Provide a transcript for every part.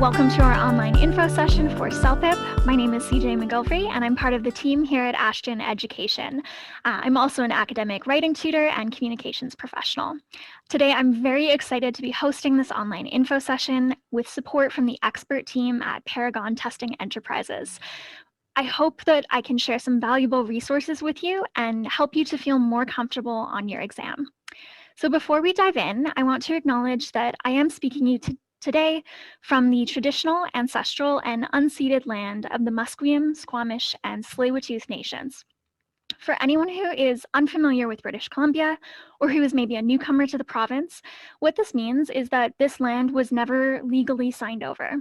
Welcome to our online info session for CELPIP. My name is CJ McGilvery, and I'm part of the team here at Ashton Education. I'm also an academic writing tutor and communications professional. Today, I'm very excited to be hosting this online info session with support from the expert team at Paragon Testing Enterprises. I hope that I can share some valuable resources with you and help you to feel more comfortable on your exam. So before we dive in, I want to acknowledge that I am speaking to you today from the traditional, ancestral, and unceded land of the Musqueam, Squamish, and Tsleil-Waututh nations. For anyone who is unfamiliar with British Columbia, or who is maybe a newcomer to the province, what this means is that this land was never legally signed over.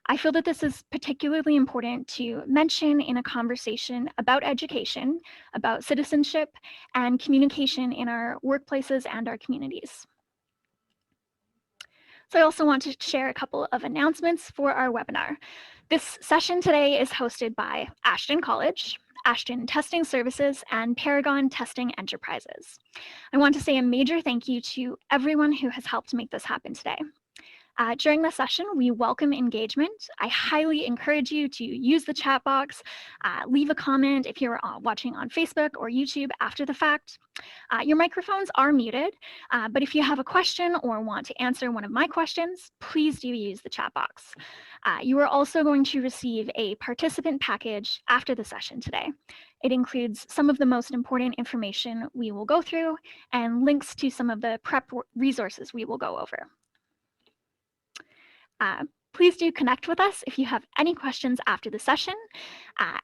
I feel that this is particularly important to mention in a conversation about education, about citizenship, and communication in our workplaces and our communities. So I also want to share a couple of announcements for our webinar. This session today is hosted by Ashton College, Ashton Testing Services, and Paragon Testing Enterprises. I want to say a major thank you to everyone who has helped make this happen today. During the session, we welcome engagement. I highly encourage you to use the chat box, leave a comment if you're watching on Facebook or YouTube after the fact. Your microphones are muted, but if you have a question or want to answer one of my questions, please do use the chat box. You are also going to receive a participant package after the session today. It includes some of the most important information we will go through and links to some of the prep resources we will go over. Please do connect with us if you have any questions after the session.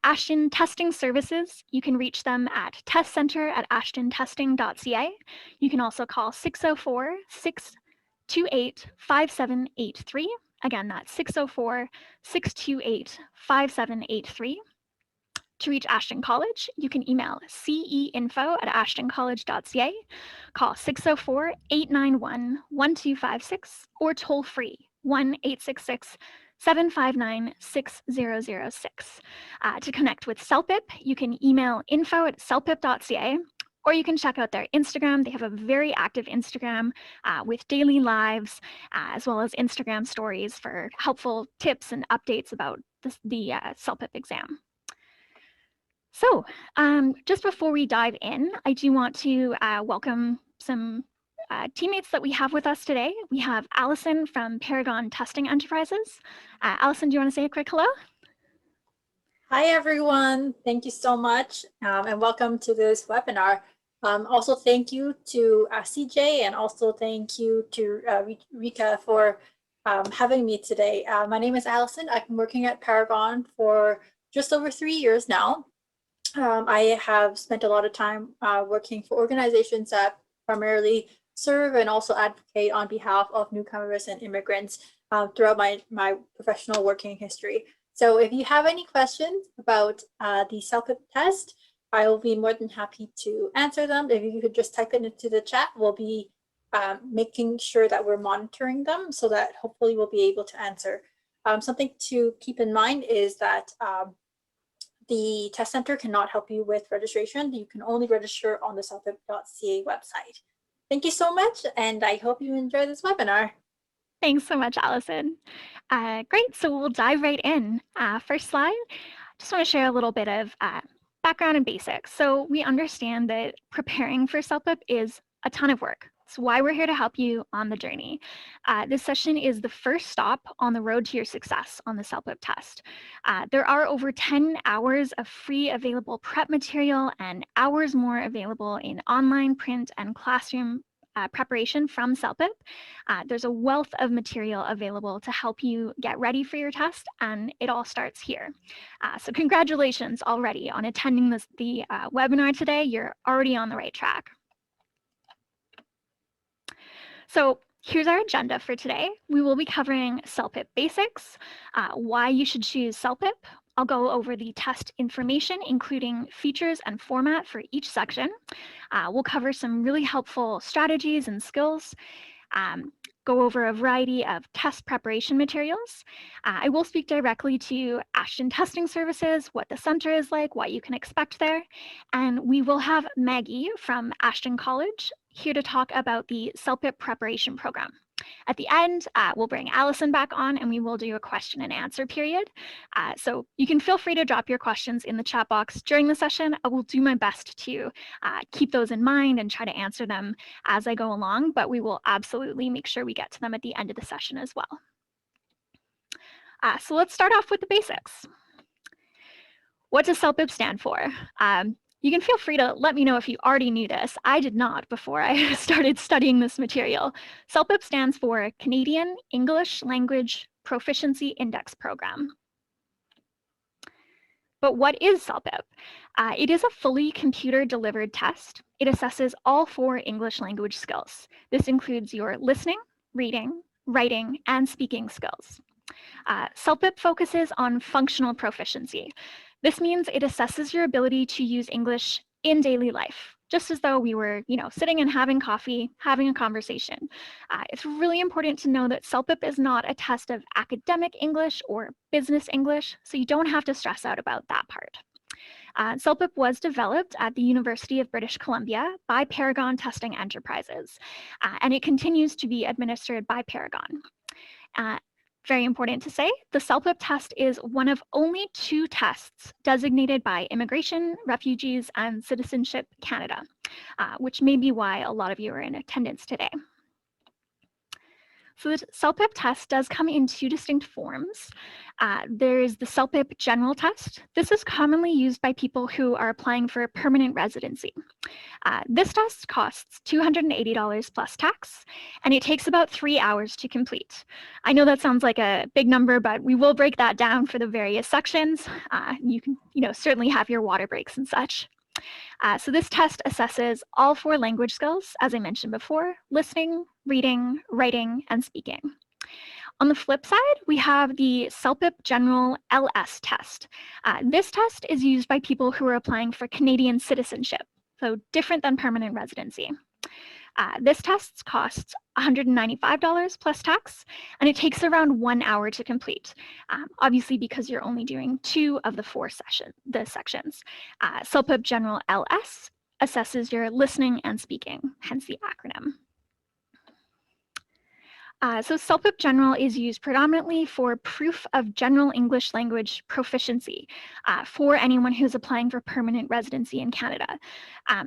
Ashton Testing Services, you can reach them at testcenter@ashtontesting.ca. You can also call 604-628-5783. Again, that's 604-628-5783. To reach Ashton College, you can email ceinfo@ashtoncollege.ca, call 604-891-1256, or toll free 1-866-759-6006. To connect with CELPIP, you can email info@celpip.ca, or you can check out their Instagram. They have a very active Instagram with daily lives, as well as Instagram stories for helpful tips and updates about the CELPIP exam. So just before we dive in, I do want to welcome some teammates that we have with us today. We have Allison from Paragon Testing Enterprises. Allison, do you want to say a quick hello? Hi, everyone. Thank you so much, and welcome to this webinar. Also, thank you to CJ, and also thank you to Rika for having me today. My name is Allison. I've been working at Paragon for just over 3 years now. I have spent a lot of time working for organizations that primarily serve and also advocate on behalf of newcomers and immigrants throughout my professional working history. So if you have any questions about the CELPIP test, I will be more than happy to answer them. If you could just type it into the chat, we'll be making sure that we're monitoring them so that hopefully we'll be able to answer. Something to keep in mind is that the test center cannot help you with registration. You can only register on the celpip.ca website. Thank you so much, and I hope you enjoy this webinar. Thanks so much, Allison. Great, so we'll dive right in. First slide, just want to share a little bit of background and basics. So we understand that preparing for CELPIP is a ton of work. It's why we're here to help you on the journey. This session is the first stop on the road to your success on the CELPIP test. There are over 10 hours of free available prep material and hours more available in online, print, and classroom preparation from CELPIP. There's a wealth of material available to help you get ready for your test, and it all starts here. So congratulations already on attending the webinar today. You're already on the right track. So here's our agenda for today. We will be covering CELPIP basics, why you should choose CELPIP. I'll go over the test information, including features and format for each section. We'll cover some really helpful strategies and skills, go over a variety of test preparation materials. I will speak directly to Ashton Testing Services, what the center is like, what you can expect there. And we will have Maggie from Ashton College here to talk about the CELPIP preparation program. At the end, we'll bring Allison back on and we will do a question and answer period. So you can feel free to drop your questions in the chat box during the session. I will do my best to keep those in mind and try to answer them as I go along, but we will absolutely make sure we get to them at the end of the session as well. So let's start off with the basics. What does CELPIP stand for? You can feel free to let me know if you already knew this. I did not before I started studying this material. CELPIP stands for Canadian English Language Proficiency Index Program. But what is CELPIP? It is a fully computer-delivered test. It assesses all 4 English language skills. This includes your listening, reading, writing, and speaking skills. CELPIP focuses on functional proficiency. This means it assesses your ability to use English in daily life, just as though we were, sitting and having coffee, having a conversation. It's really important to know that CELPIP is not a test of academic English or business English, so you don't have to stress out about that part. CELPIP was developed at the University of British Columbia by Paragon Testing Enterprises, and it continues to be administered by Paragon. Very important to say, the CELPIP test is one of only 2 tests designated by Immigration, Refugees, and Citizenship Canada, which may be why a lot of you are in attendance today. So the CELPIP test does come in 2 distinct forms. There's the CELPIP General test. This is commonly used by people who are applying for permanent residency. This test costs $280 plus tax, and it takes about 3 hours to complete. I know that sounds like a big number, but we will break that down for the various sections. You can, certainly have your water breaks and such. So this test assesses all 4 language skills, as I mentioned before: listening, reading, writing, and speaking. On the flip side, we have the CELPIP General LS test. This test is used by people who are applying for Canadian citizenship, so different than permanent residency. This test costs $195 plus tax, and it takes around 1 hour to complete, obviously because you're only doing 2 of the 4 sections. CELPIP General LS assesses your listening and speaking, hence the acronym. So CELPIP General is used predominantly for proof of general English language proficiency for anyone who's applying for permanent residency in Canada.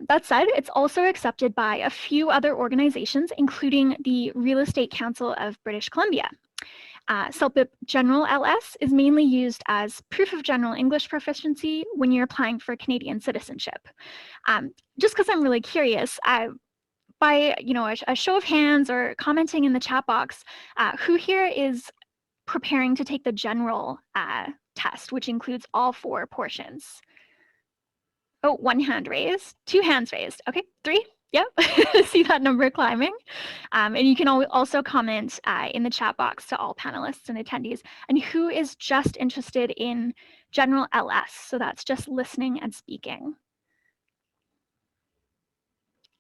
That said, it's also accepted by a few other organizations, including the Real Estate Council of British Columbia. CELPIP General LS is mainly used as proof of general English proficiency when you're applying for Canadian citizenship. Just because I'm really curious, by a show of hands or commenting in the chat box, who here is preparing to take the general test, which includes all 4 portions? Oh, 1 hand raised, 2 hands raised. Okay, 3. Yep, see that number climbing. And you can also comment in the chat box to all panelists and attendees. And who is just interested in General LS? So that's just listening and speaking.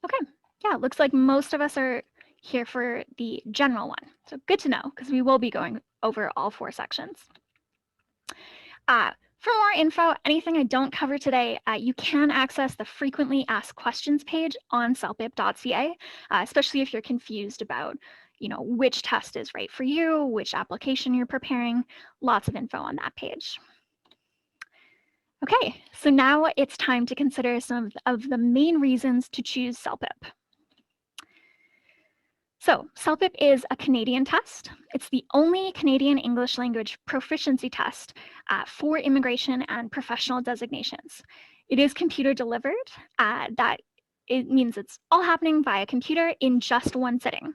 Okay. Yeah, it looks like most of us are here for the general one. So good to know, because we will be going over all 4 sections. For more info, anything I don't cover today, you can access the frequently asked questions page on celpip.ca, especially if you're confused about which test is right for you, which application you're preparing. Lots of info on that page. Okay, so now it's time to consider some of the main reasons to choose CELPIP. So CELPIP is a Canadian test. It's the only Canadian English language proficiency test for immigration and professional designations. It is computer delivered. That it means it's all happening via computer in just 1 sitting.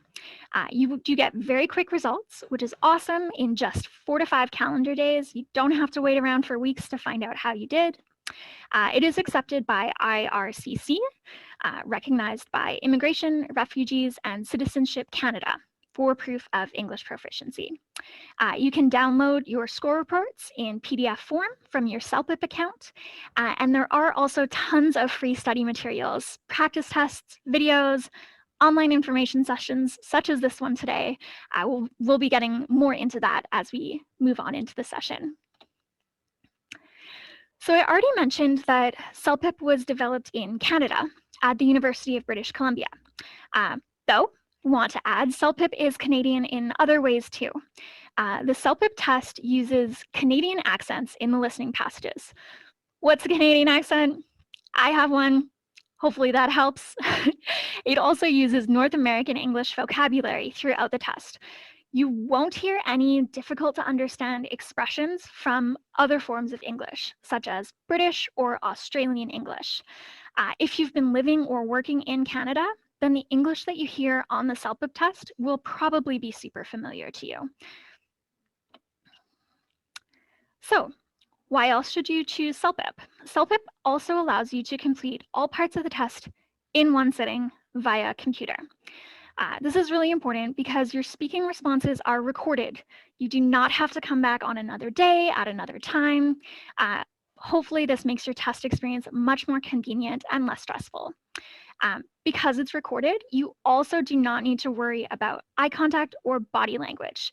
You do get very quick results, which is awesome, in just 4 to 5 calendar days. You don't have to wait around for weeks to find out how you did. It is accepted by IRCC, recognized by Immigration, Refugees, and Citizenship Canada for proof of English proficiency. You can download your score reports in PDF form from your CELPIP account, and there are also tons of free study materials, practice tests, videos, online information sessions such as this one today. We'll be getting more into that as we move on into the session. So I already mentioned that CELPIP was developed in Canada at the University of British Columbia. Though want to add, CELPIP is Canadian in other ways too. The CELPIP test uses Canadian accents in the listening passages. What's a Canadian accent? I have one. Hopefully that helps. It also uses North American English vocabulary throughout the test. You won't hear any difficult to understand expressions from other forms of English, such as British or Australian English. If you've been living or working in Canada, then the English that you hear on the CELPIP test will probably be super familiar to you. So, why else should you choose CELPIP? CELPIP also allows you to complete all parts of the test in one sitting via computer. This is really important because your speaking responses are recorded. You do not have to come back on another day at another time. Hopefully this makes your test experience much more convenient and less stressful. Because it's recorded, you also do not need to worry about eye contact or body language.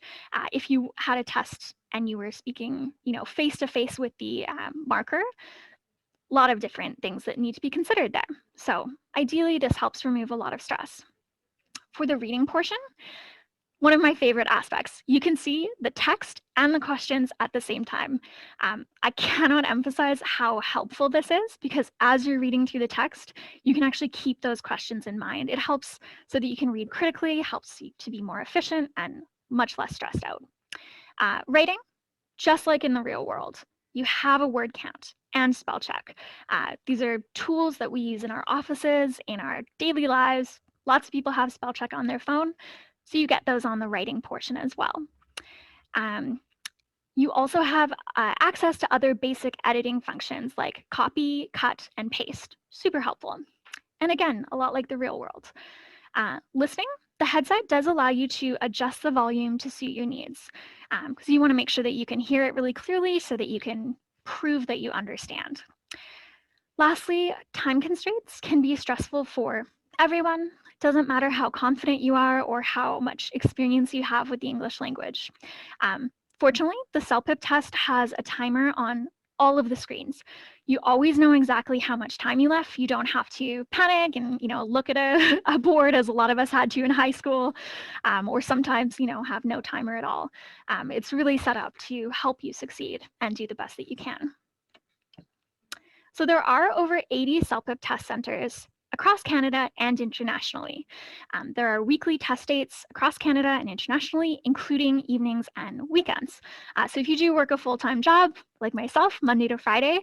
If you had a test and you were speaking, face to face with the marker, a lot of different things that need to be considered there. So ideally, this helps remove a lot of stress. For the reading portion, one of my favorite aspects, you can see the text and the questions at the same time. I cannot emphasize how helpful this is because as you're reading through the text, you can actually keep those questions in mind. It helps so that you can read critically, helps you to be more efficient and much less stressed out. Writing, just like in the real world, you have a word count and spell check. These are tools that we use in our offices, in our daily lives. Lots of people have spell check on their phone, so you get those on the writing portion as well. You also have access to other basic editing functions like copy, cut, and paste. Super helpful. And again, a lot like the real world. Listening, the headset does allow you to adjust the volume to suit your needs because you want to make sure that you can hear it really clearly so that you can prove that you understand. Lastly, time constraints can be stressful for everyone. It doesn't matter how confident you are or how much experience you have with the English language. Fortunately, the CELPIP test has a timer on all of the screens. You always know exactly how much time you left. You don't have to panic and look at a board as a lot of us had to in high school, or sometimes have no timer at all. It's really set up to help you succeed and do the best that you can. So there are over 80 CELPIP test centers across Canada and internationally. There are weekly test dates across Canada and internationally, including evenings and weekends. So if you do work a full-time job, like myself, Monday to Friday,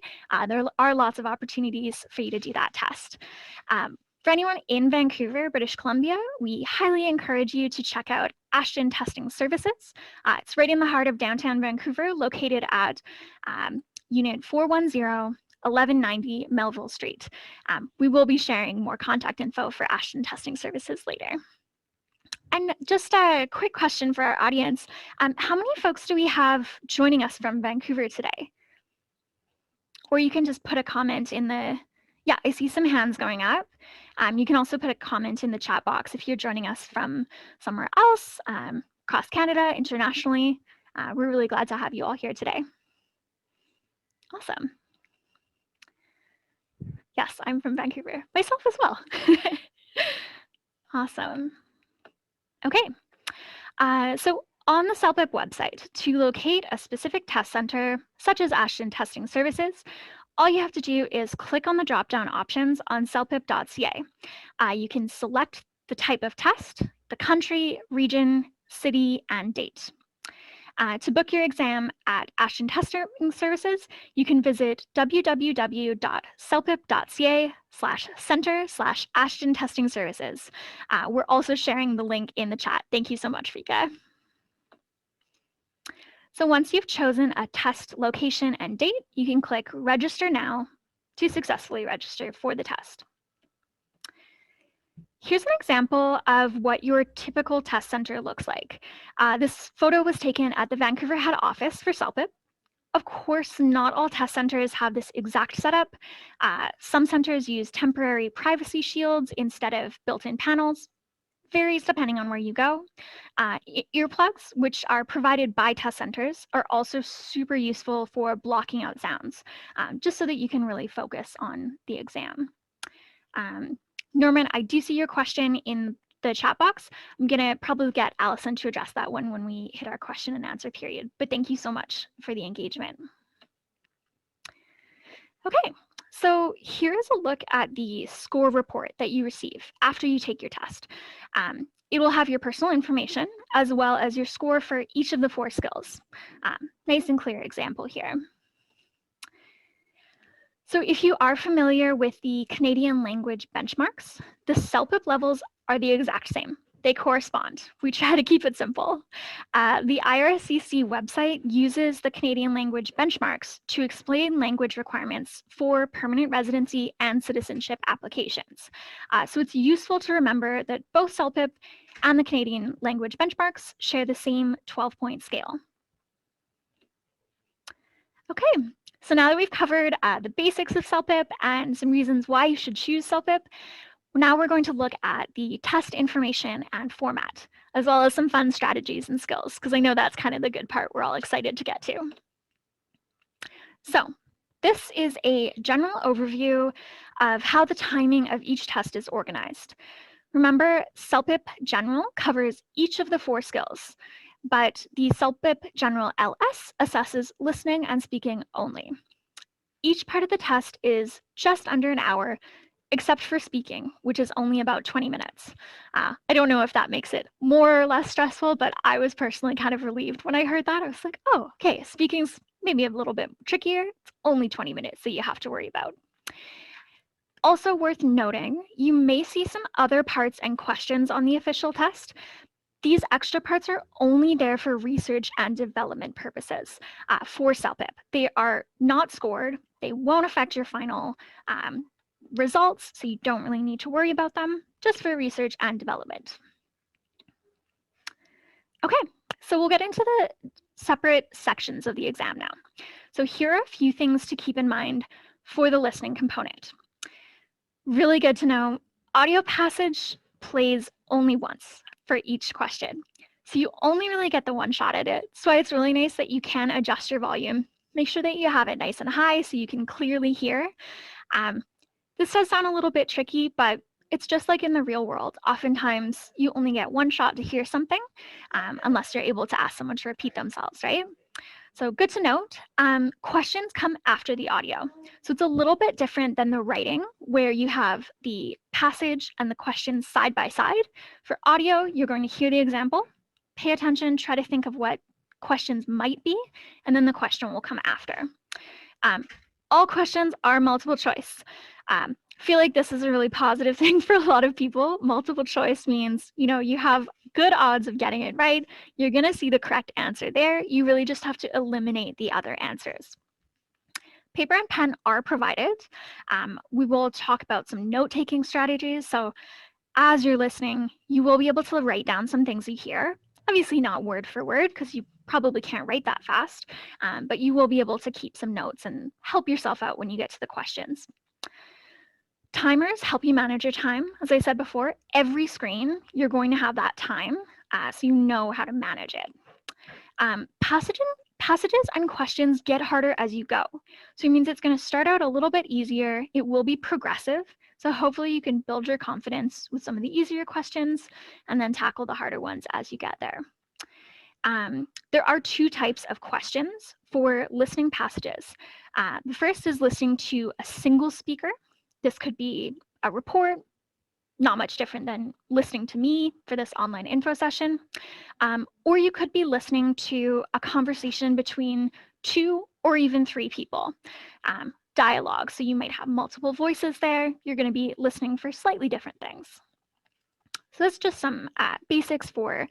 there are lots of opportunities for you to do that test. For anyone in Vancouver, British Columbia, we highly encourage you to check out Ashton Testing Services. It's right in the heart of downtown Vancouver, located at Unit 410, 1190 Melville Street. We will be sharing more contact info for Ashton Testing Services later. And just a quick question for our audience. How many folks do we have joining us from Vancouver today? Or you can just put a comment in the, yeah, I see some hands going up. You can also put a comment in the chat box if you're joining us from somewhere else, across Canada, internationally. We're really glad to have you all here today. Awesome. Yes, I'm from Vancouver, myself as well. Awesome. Okay, so on the CELPIP website, to locate a specific test center, such as Ashton Testing Services, all you have to do is click on the drop-down options on celpip.ca. You can select the type of test, the country, region, city, and date. To book your exam at Ashton Testing Services, you can visit www.celpip.ca/center/Ashton Testing Services. We're also sharing the link in the chat. Thank you so much, Rika. So once you've chosen a test location and date, you can click Register Now to successfully register for the test. Here's an example of what your typical test center looks like. This photo was taken at the Vancouver head office for CELPIP. Of course, not all test centers have this exact setup. Some centers use temporary privacy shields instead of built-in panels. Varies depending on where you go. Earplugs, which are provided by test centers, are also super useful for blocking out sounds, just so that you can really focus on the exam. Norman, I do see your question in the chat box. I'm going to probably get Allison to address that one when we hit our question and answer period. But thank you so much for the engagement. Okay, so here's a look at the score report that you receive after you take your test. It will have your personal information as well as your score for each of the 4 skills. Nice and clear example here. So if you are familiar with the Canadian language benchmarks, the CELPIP levels are the exact same. They correspond. We try to keep it simple. The IRCC website uses the Canadian language benchmarks to explain language requirements for permanent residency and citizenship applications. So it's useful to remember that both CELPIP and the Canadian language benchmarks share the same 12-point scale. Okay, so now that we've covered the basics of CELPIP and some reasons why you should choose CELPIP, now we're going to look at the test information and format, as well as some fun strategies and skills, because I know that's kind of the good part we're all excited to get to. So this is a general overview of how the timing of each test is organized. Remember, CELPIP General covers each of the 4 skills, but the CELPIP General LS assesses listening and speaking only. Each part of the test is just under an hour, except for speaking, which is only about 20 minutes. I don't know if that makes it more or less stressful, but I was personally kind of relieved when I heard that. I was like, oh, okay, speaking's maybe a little bit trickier. It's only 20 minutes that you have to worry about. Also worth noting, you may see some other parts and questions on the official test. These extra parts are only there for research and development purposes for CELPIP. They are not scored. They won't affect your final results, so you don't really need to worry about them, just for research and development. Okay, so we'll get into the separate sections of the exam now. So here are a few things to keep in mind for the listening component. Really good to know, audio passage plays only once for each question. So you only really get the one shot at it. So it's really nice that you can adjust your volume. Make sure that you have it nice and high so you can clearly hear. This does sound a little bit tricky, but it's just like in the real world. Oftentimes you only get one shot to hear something unless you're able to ask someone to repeat themselves, right? So good to note, questions come after the audio. So it's a little bit different than the writing where you have the passage and the questions side by side. For audio, you're going to hear the example, pay attention, try to think of what questions might be, and then the question will come after. All questions are multiple choice. I feel like this is a really positive thing for a lot of people. Multiple choice means, you have good odds of getting it right. You're going to see the correct answer there. You really just have to eliminate the other answers. Paper and pen are provided. We will talk about some note-taking strategies. So as you're listening, you will be able to write down some things you hear. Obviously not word for word, because you probably can't write that fast, but you will be able to keep some notes and help yourself out when you get to the questions. Timers help you manage your time. As I said before, every screen, you're going to have that time, so you know how to manage it. Passages and questions get harder as you go. So it means it's going to start out a little bit easier. It will be progressive. So hopefully you can build your confidence with some of the easier questions and then tackle the harder ones as you get there. There are 2 types of questions for listening passages. The first is listening to a single speaker. This could be a report, not much different than listening to me for this online info session. Or you could be listening to a conversation between 2 or even 3 people. Dialogue, so you might have multiple voices there. You're going to be listening for slightly different things. So that's just some basics for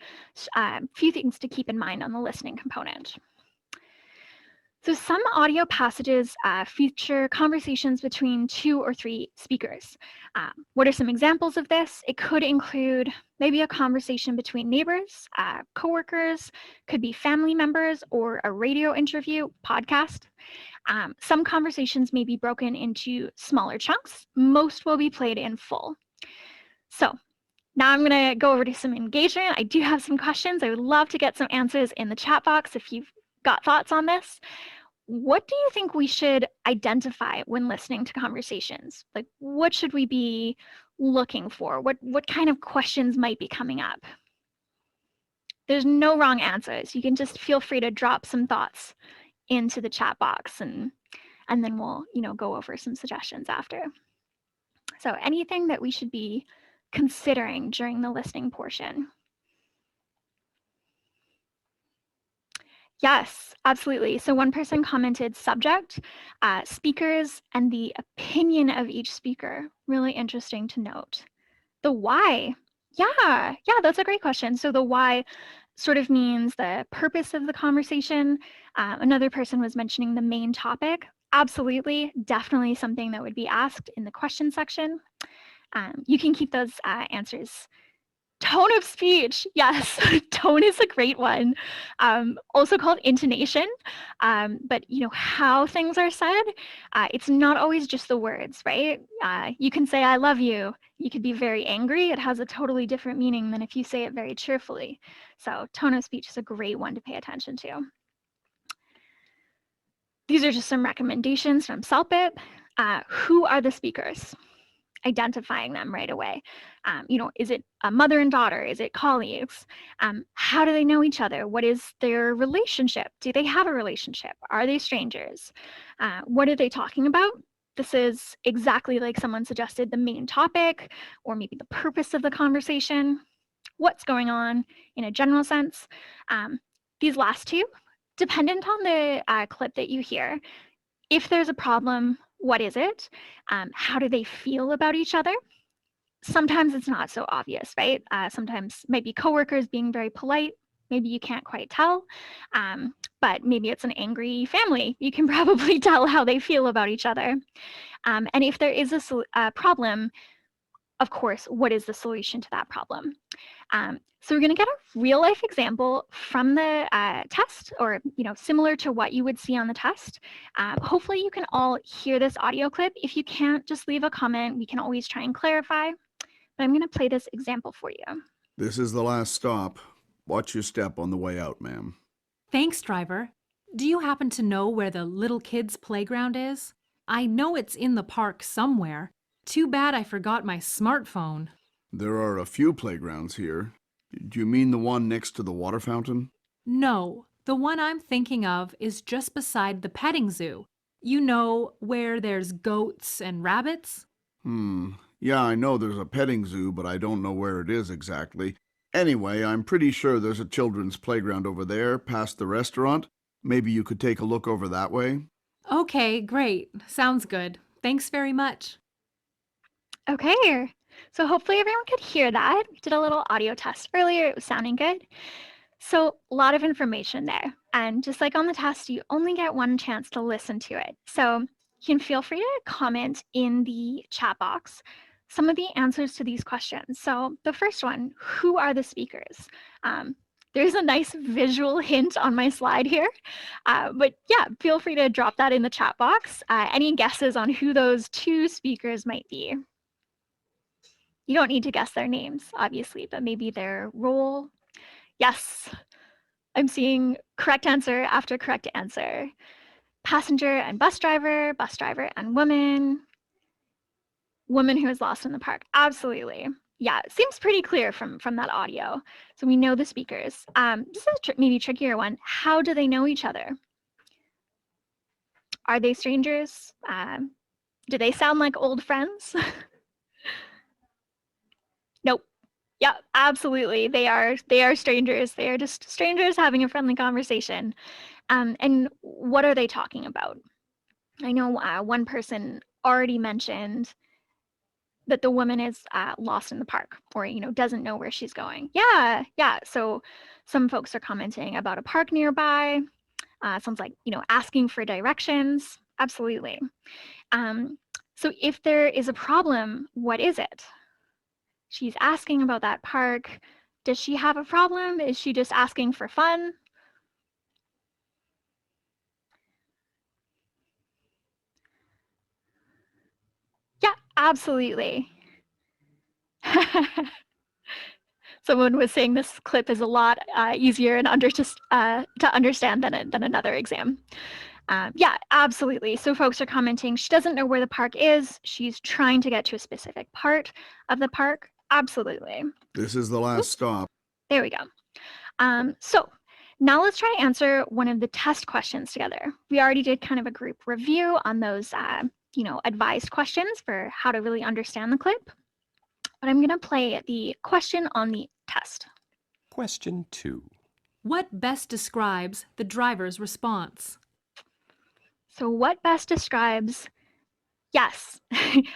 a few things to keep in mind on the listening component. So some audio passages feature conversations between 2 or 3 speakers. What are some examples of this? It could include maybe a conversation between neighbors, coworkers, could be family members, or a radio interview, podcast. Some conversations may be broken into smaller chunks. Most will be played in full. So now I'm going to go over to some engagement. I do have some questions. I would love to get some answers in the chat box if you've got thoughts on this. What do you think we should identify when listening to conversations? Like, what should we be looking for? What kind of questions might be coming up? There's no wrong answers. You can just feel free to drop some thoughts into the chat box, and then we'll, go over some suggestions after. So anything that we should be considering during the listening portion? Yes, absolutely. So one person commented subject, speakers, and the opinion of each speaker. Really interesting to note. The why. Yeah, that's a great question. So the why sort of means the purpose of the conversation. Another person was mentioning the main topic. Absolutely, definitely something that would be asked in the question section. You can keep those answers. Tone of speech, yes, tone is a great one. Also called intonation, but how things are said, it's not always just the words, right? You can say, I love you. You could be very angry. It has a totally different meaning than if you say it very cheerfully. So tone of speech is a great one to pay attention to. These are just some recommendations from CELPIP. Who are the speakers? Identifying them right away. Is it a mother and daughter? Is it colleagues? How do they know each other? What is their relationship? Do they have a relationship? Are they strangers? What are they talking about? This is exactly like someone suggested, the main topic, or maybe the purpose of the conversation. What's going on in a general sense? These last two, dependent on the clip that you hear, if there's a problem, what is it? How do they feel about each other? Sometimes it's not so obvious, right? Sometimes maybe coworkers being very polite, maybe you can't quite tell, but maybe it's an angry family. You can probably tell how they feel about each other. And if there is a problem, of course, what is the solution to that problem? So we're going to get a real life example from the test, or similar to what you would see on the test. Hopefully you can all hear this audio clip. If you can't, just leave a comment. We can always try and clarify. But I'm going to play this example for you. This is the last stop. Watch your step on the way out, ma'am. Thanks, driver. Do you happen to know where the little kids' playground is? I know it's in the park somewhere. Too bad I forgot my smartphone. There are a few playgrounds here. Do you mean the one next to the water fountain? No, the one I'm thinking of is just beside the petting zoo. You know, where there's goats and rabbits? Yeah, I know there's a petting zoo, but I don't know where it is exactly. Anyway, I'm pretty sure there's a children's playground over there, past the restaurant. Maybe you could take a look over that way? Okay, great. Sounds good. Thanks very much. Okay, so hopefully everyone could hear that. We did a little audio test earlier. It was sounding good. So a lot of information there. And just like on the test, you only get one chance to listen to it. So you can feel free to comment in the chat box some of the answers to these questions. So the first one, who are the speakers? There's a nice visual hint on my slide here. But yeah, feel free to drop that in the chat box. Any guesses on who those two speakers might be? You don't need to guess their names, obviously, but maybe their role. Yes, I'm seeing correct answer after correct answer. Passenger and bus driver and woman who is lost in the park. Absolutely. Yeah, it seems pretty clear from that audio. So we know the speakers. This is maybe trickier one. How do they know each other? Are they strangers? Do they sound like old friends? Nope. Yeah, absolutely. They are strangers. They are just strangers having a friendly conversation. And what are they talking about? I know one person already mentioned that the woman is lost in the park, or doesn't know where she's going. Yeah. So some folks are commenting about a park nearby. Sounds like asking for directions. Absolutely. So if there is a problem, what is it? She's asking about that park. Does she have a problem? Is she just asking for fun? Yeah, absolutely. Someone was saying this clip is a lot easier and to understand than another exam. Yeah, absolutely. So folks are commenting, she doesn't know where the park is. She's trying to get to a specific part of the park. Absolutely. This is the last stop. There we go. So now let's try to answer one of the test questions together. We already did kind of a group review on those, advised questions for how to really understand the clip. But I'm going to play the question on the test. Question 2. What best describes the driver's response? So what best describes, yes,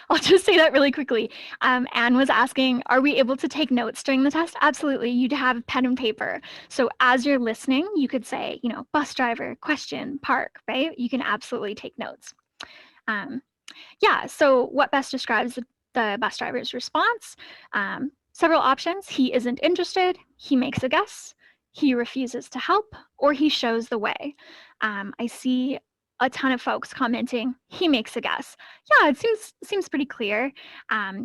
I'll just say that really quickly. Anne was asking, are we able to take notes during the test? Absolutely, you'd have pen and paper. So as you're listening, you could say, bus driver, question, park, right? You can absolutely take notes. Yeah, so what best describes the bus driver's response? Several options. He isn't interested, he makes a guess, he refuses to help, or he shows the way. I see a ton of folks commenting, he makes a guess. Yeah, it seems pretty clear.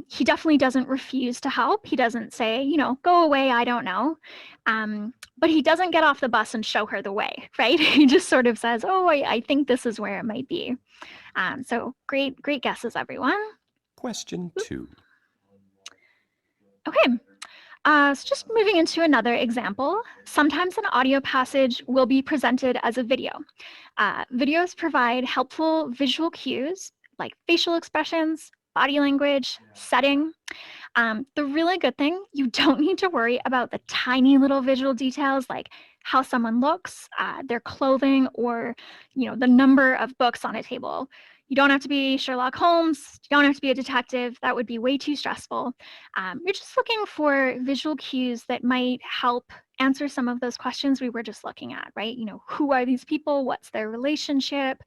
He definitely doesn't refuse to help. He doesn't say, go away, I don't know. But he doesn't get off the bus and show her the way, right? He just sort of says, oh, I think this is where it might be. So great guesses, everyone. Question 2. Okay, so just moving into another example, sometimes an audio passage will be presented as a video. Videos provide helpful visual cues like facial expressions, body language, setting. The really good thing, you don't need to worry about the tiny little visual details like how someone looks, their clothing, or the number of books on a table. You don't have to be Sherlock Holmes. You don't have to be a detective. That would be way too stressful. You're just looking for visual cues that might help answer some of those questions we were just looking at, right? Who are these people? What's their relationship?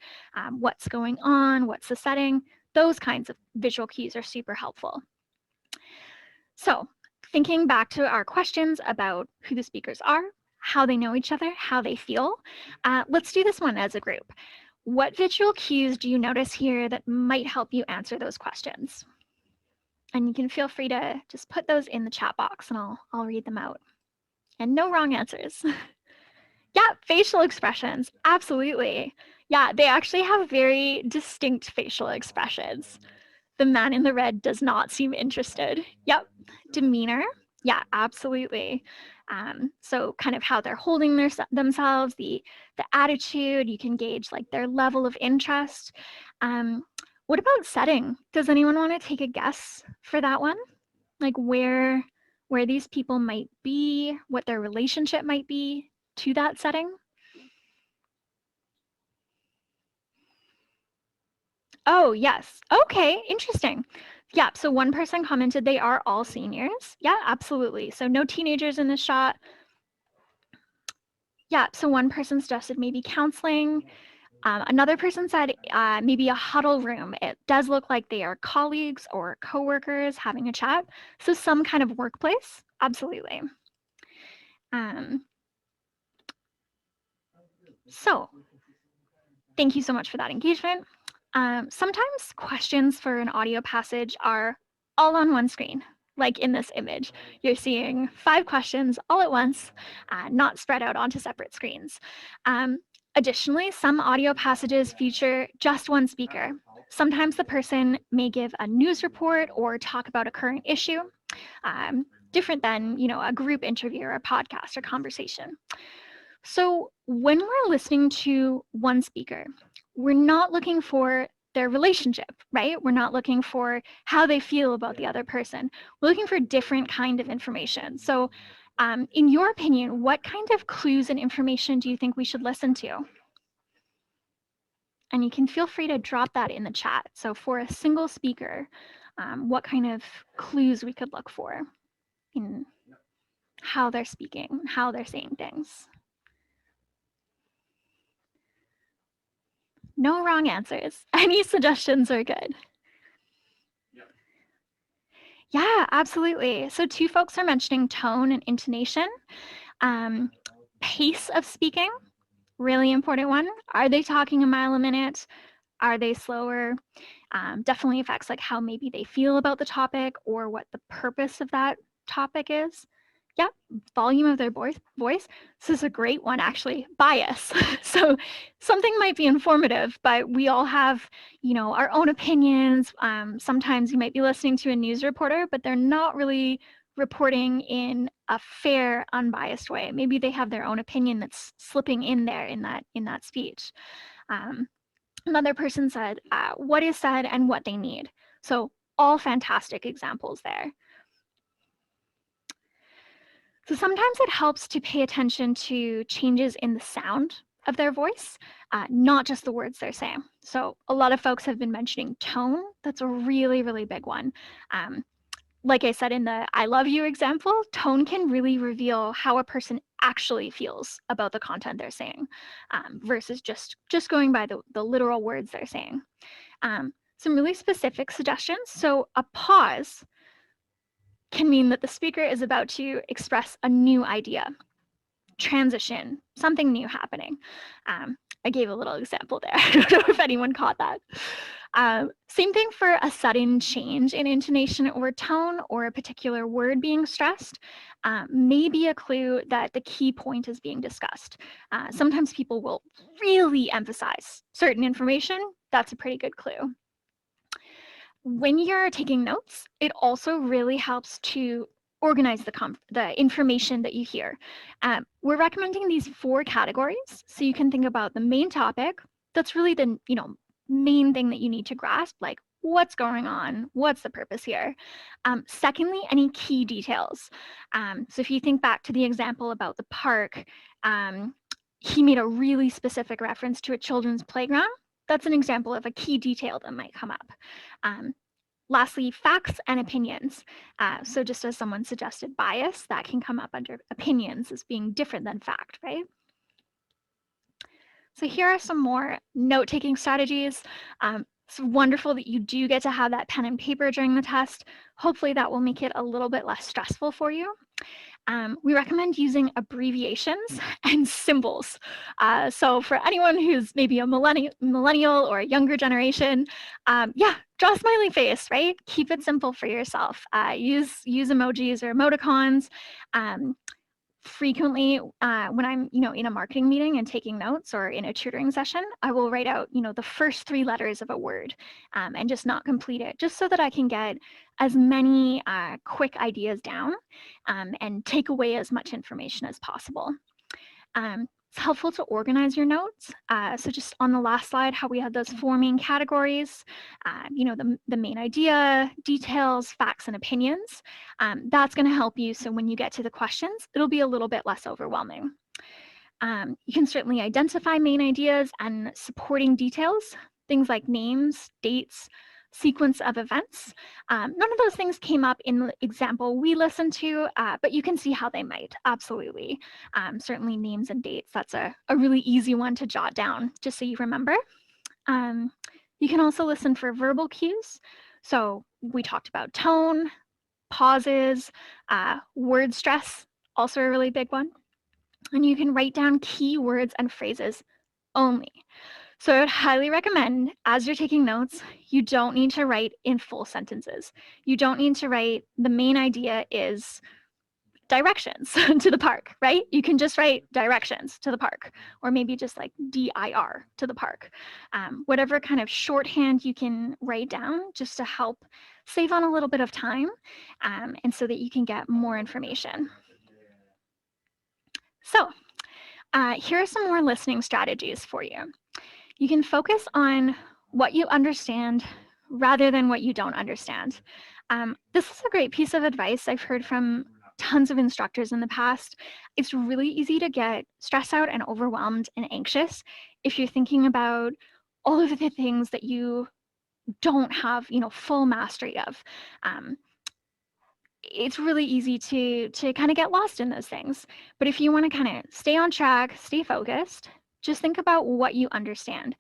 What's going on? What's the setting? Those kinds of visual cues are super helpful. So thinking back to our questions about who the speakers are, how they know each other, how they feel, let's do this one as a group. What visual cues do you notice here that might help you answer those questions? And you can feel free to just put those in the chat box and I'll read them out. And no wrong answers. Yeah, facial expressions, absolutely. Yeah, they actually have very distinct facial expressions. The man in the red does not seem interested. Yep. Demeanor. Yeah, absolutely. So kind of how they're holding themselves, the attitude, you can gauge like their level of interest. What about setting? Does anyone want to take a guess for that one? Like where these people might be, what their relationship might be to that setting? Oh, yes. Okay, interesting. Yeah, so one person commented they are all seniors. Yeah, absolutely. So no teenagers in this shot. Yeah, so one person suggested maybe counseling. Another person said maybe a huddle room. It does look like they are colleagues or coworkers having a chat. So some kind of workplace, absolutely. So thank you so much for that engagement. Sometimes questions for an audio passage are all on one screen, like in this image. You're seeing 5 questions all at once, not spread out onto separate screens. Additionally, some audio passages feature just one speaker. Sometimes the person may give a news report or talk about a current issue, different than a group interview or a podcast or conversation. So when we're listening to one speaker, we're not looking for their relationship, right? We're not looking for how they feel about the other person. We're looking for different kind of information. So in your opinion, what kind of clues and information do you think we should listen to? And you can feel free to drop that in the chat. So for a single speaker, what kind of clues we could look for in how they're speaking, how they're saying things. No wrong answers. Any suggestions are good. Yeah, absolutely. So 2 folks are mentioning tone and intonation. Pace of speaking, really important one. Are they talking a mile a minute? Are they slower? Definitely affects like how maybe they feel about the topic or what the purpose of that topic is. volume of their voice. This is a great one, actually. Bias. So something might be informative, but we all have, our own opinions. Sometimes you might be listening to a news reporter, but they're not really reporting in a fair, unbiased way. Maybe they have their own opinion that's slipping in there in that speech. Another person said what is said and what they need. So all fantastic examples there. So sometimes it helps to pay attention to changes in the sound of their voice, not just the words they're saying. So a lot of folks have been mentioning tone. That's a really, really big one. Like I said in the I love you example, tone can really reveal how a person actually feels about the content they're saying versus just going by the literal words they're saying. Some really specific suggestions. So a pause can mean that the speaker is about to express a new idea, transition, something new happening. I gave a little example there. I don't know if anyone caught that. Same thing for a sudden change in intonation or tone or a particular word being stressed may be a clue that the key point is being discussed. Sometimes people will really emphasize certain information. That's a pretty good clue. When you're taking notes, it also really helps to organize the information that you hear. We're recommending these 4 categories. So you can think about the main topic. That's really the main thing that you need to grasp, like what's going on, what's the purpose here. Secondly, any key details. So if you think back to the example about the park, he made a really specific reference to a children's playground. That's an example of a key detail that might come up. Lastly, facts and opinions. So just as someone suggested bias, that can come up under opinions as being different than fact, right? So here are some more note-taking strategies. It's wonderful that you do get to have that pen and paper during the test. Hopefully that will make it a little bit less stressful for you. We recommend using abbreviations and symbols. So for anyone who's maybe a millennial or a younger generation, draw a smiley face, right? Keep it simple for yourself. Use emojis or emoticons. Frequently, when I'm, in a marketing meeting and taking notes or in a tutoring session, I will write out, the first 3 letters of a word and just not complete it, just so that I can get as many quick ideas down and take away as much information as possible. It's helpful to organize your notes. So just on the last slide, how we had those 4 main categories, the main idea, details, facts, and opinions. That's going to help you. So when you get to the questions, it'll be a little bit less overwhelming. You can certainly identify main ideas and supporting details, things like names, dates, sequence of events. None of those things came up in the example we listened to, but you can see how they might, absolutely. Certainly names and dates, that's a really easy one to jot down, just so you remember. You can also listen for verbal cues. So we talked about tone, pauses, word stress, also a really big one. And you can write down key words and phrases only. So I would highly recommend, as you're taking notes, you don't need to write in full sentences. You don't need to write, the main idea is directions to the park, right? You can just write directions to the park, or maybe just like DIR to the park. Whatever kind of shorthand you can write down just to help save on a little bit of time and so that you can get more information. So here are some more listening strategies for you. You can focus on what you understand rather than what you don't understand. This is a great piece of advice I've heard from tons of instructors in the past. It's really easy to get stressed out and overwhelmed and anxious if you're thinking about all of the things that you don't have, full mastery of. It's really easy to kind of get lost in those things. But if you want to kind of stay on track, stay focused, just think about what you understand.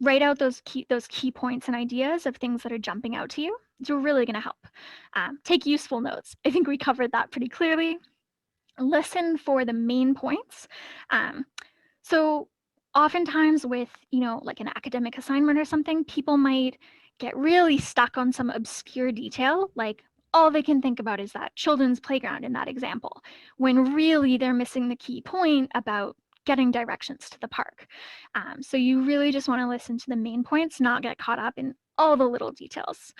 Write out those key points and ideas of things that are jumping out to you. It's really going to help. Take useful notes. I think we covered that pretty clearly. Listen for the main points. So oftentimes with, like an academic assignment or something, people might get really stuck on some obscure detail, like all they can think about is that children's playground in that example, when really they're missing the key point about getting directions to the park. So you really just want to listen to the main points, not get caught up in all the little details.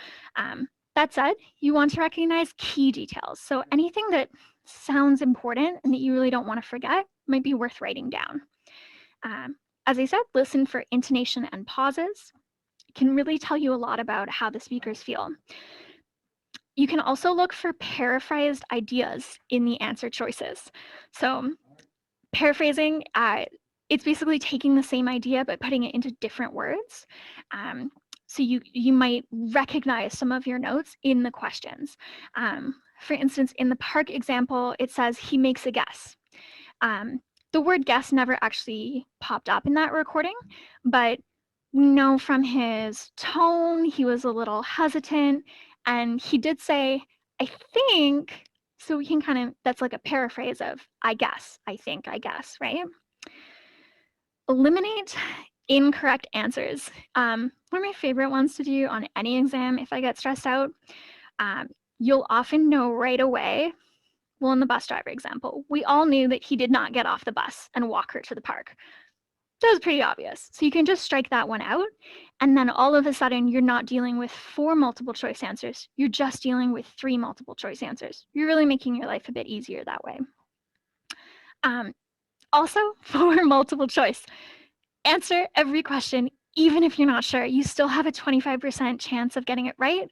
That said, you want to recognize key details. So anything that sounds important and that you really don't want to forget might be worth writing down. As I said, listen for intonation and pauses. It can really tell you a lot about how the speakers feel. You can also look for paraphrased ideas in the answer choices. So paraphrasing, it's basically taking the same idea but putting it into different words. So you might recognize some of your notes in the questions. For instance, in the park example, it says he makes a guess. The word guess never actually popped up in that recording, but we know from his tone, he was a little hesitant, and he did say, I think, so we can kind of, that's like a paraphrase of, I guess, I think, I guess, right? Eliminate incorrect answers. One of my favorite ones to do on any exam if I get stressed out, you'll often know right away. Well, in the bus driver example, we all knew that he did not get off the bus and walk her to the park. That was pretty obvious. So you can just strike that one out, and then all of a sudden you're not dealing with 4 multiple choice answers. You're just dealing with 3 multiple choice answers. You're really making your life a bit easier that way. Also, for multiple choice, answer every question. Even if you're not sure, you still have a 25% chance of getting it right.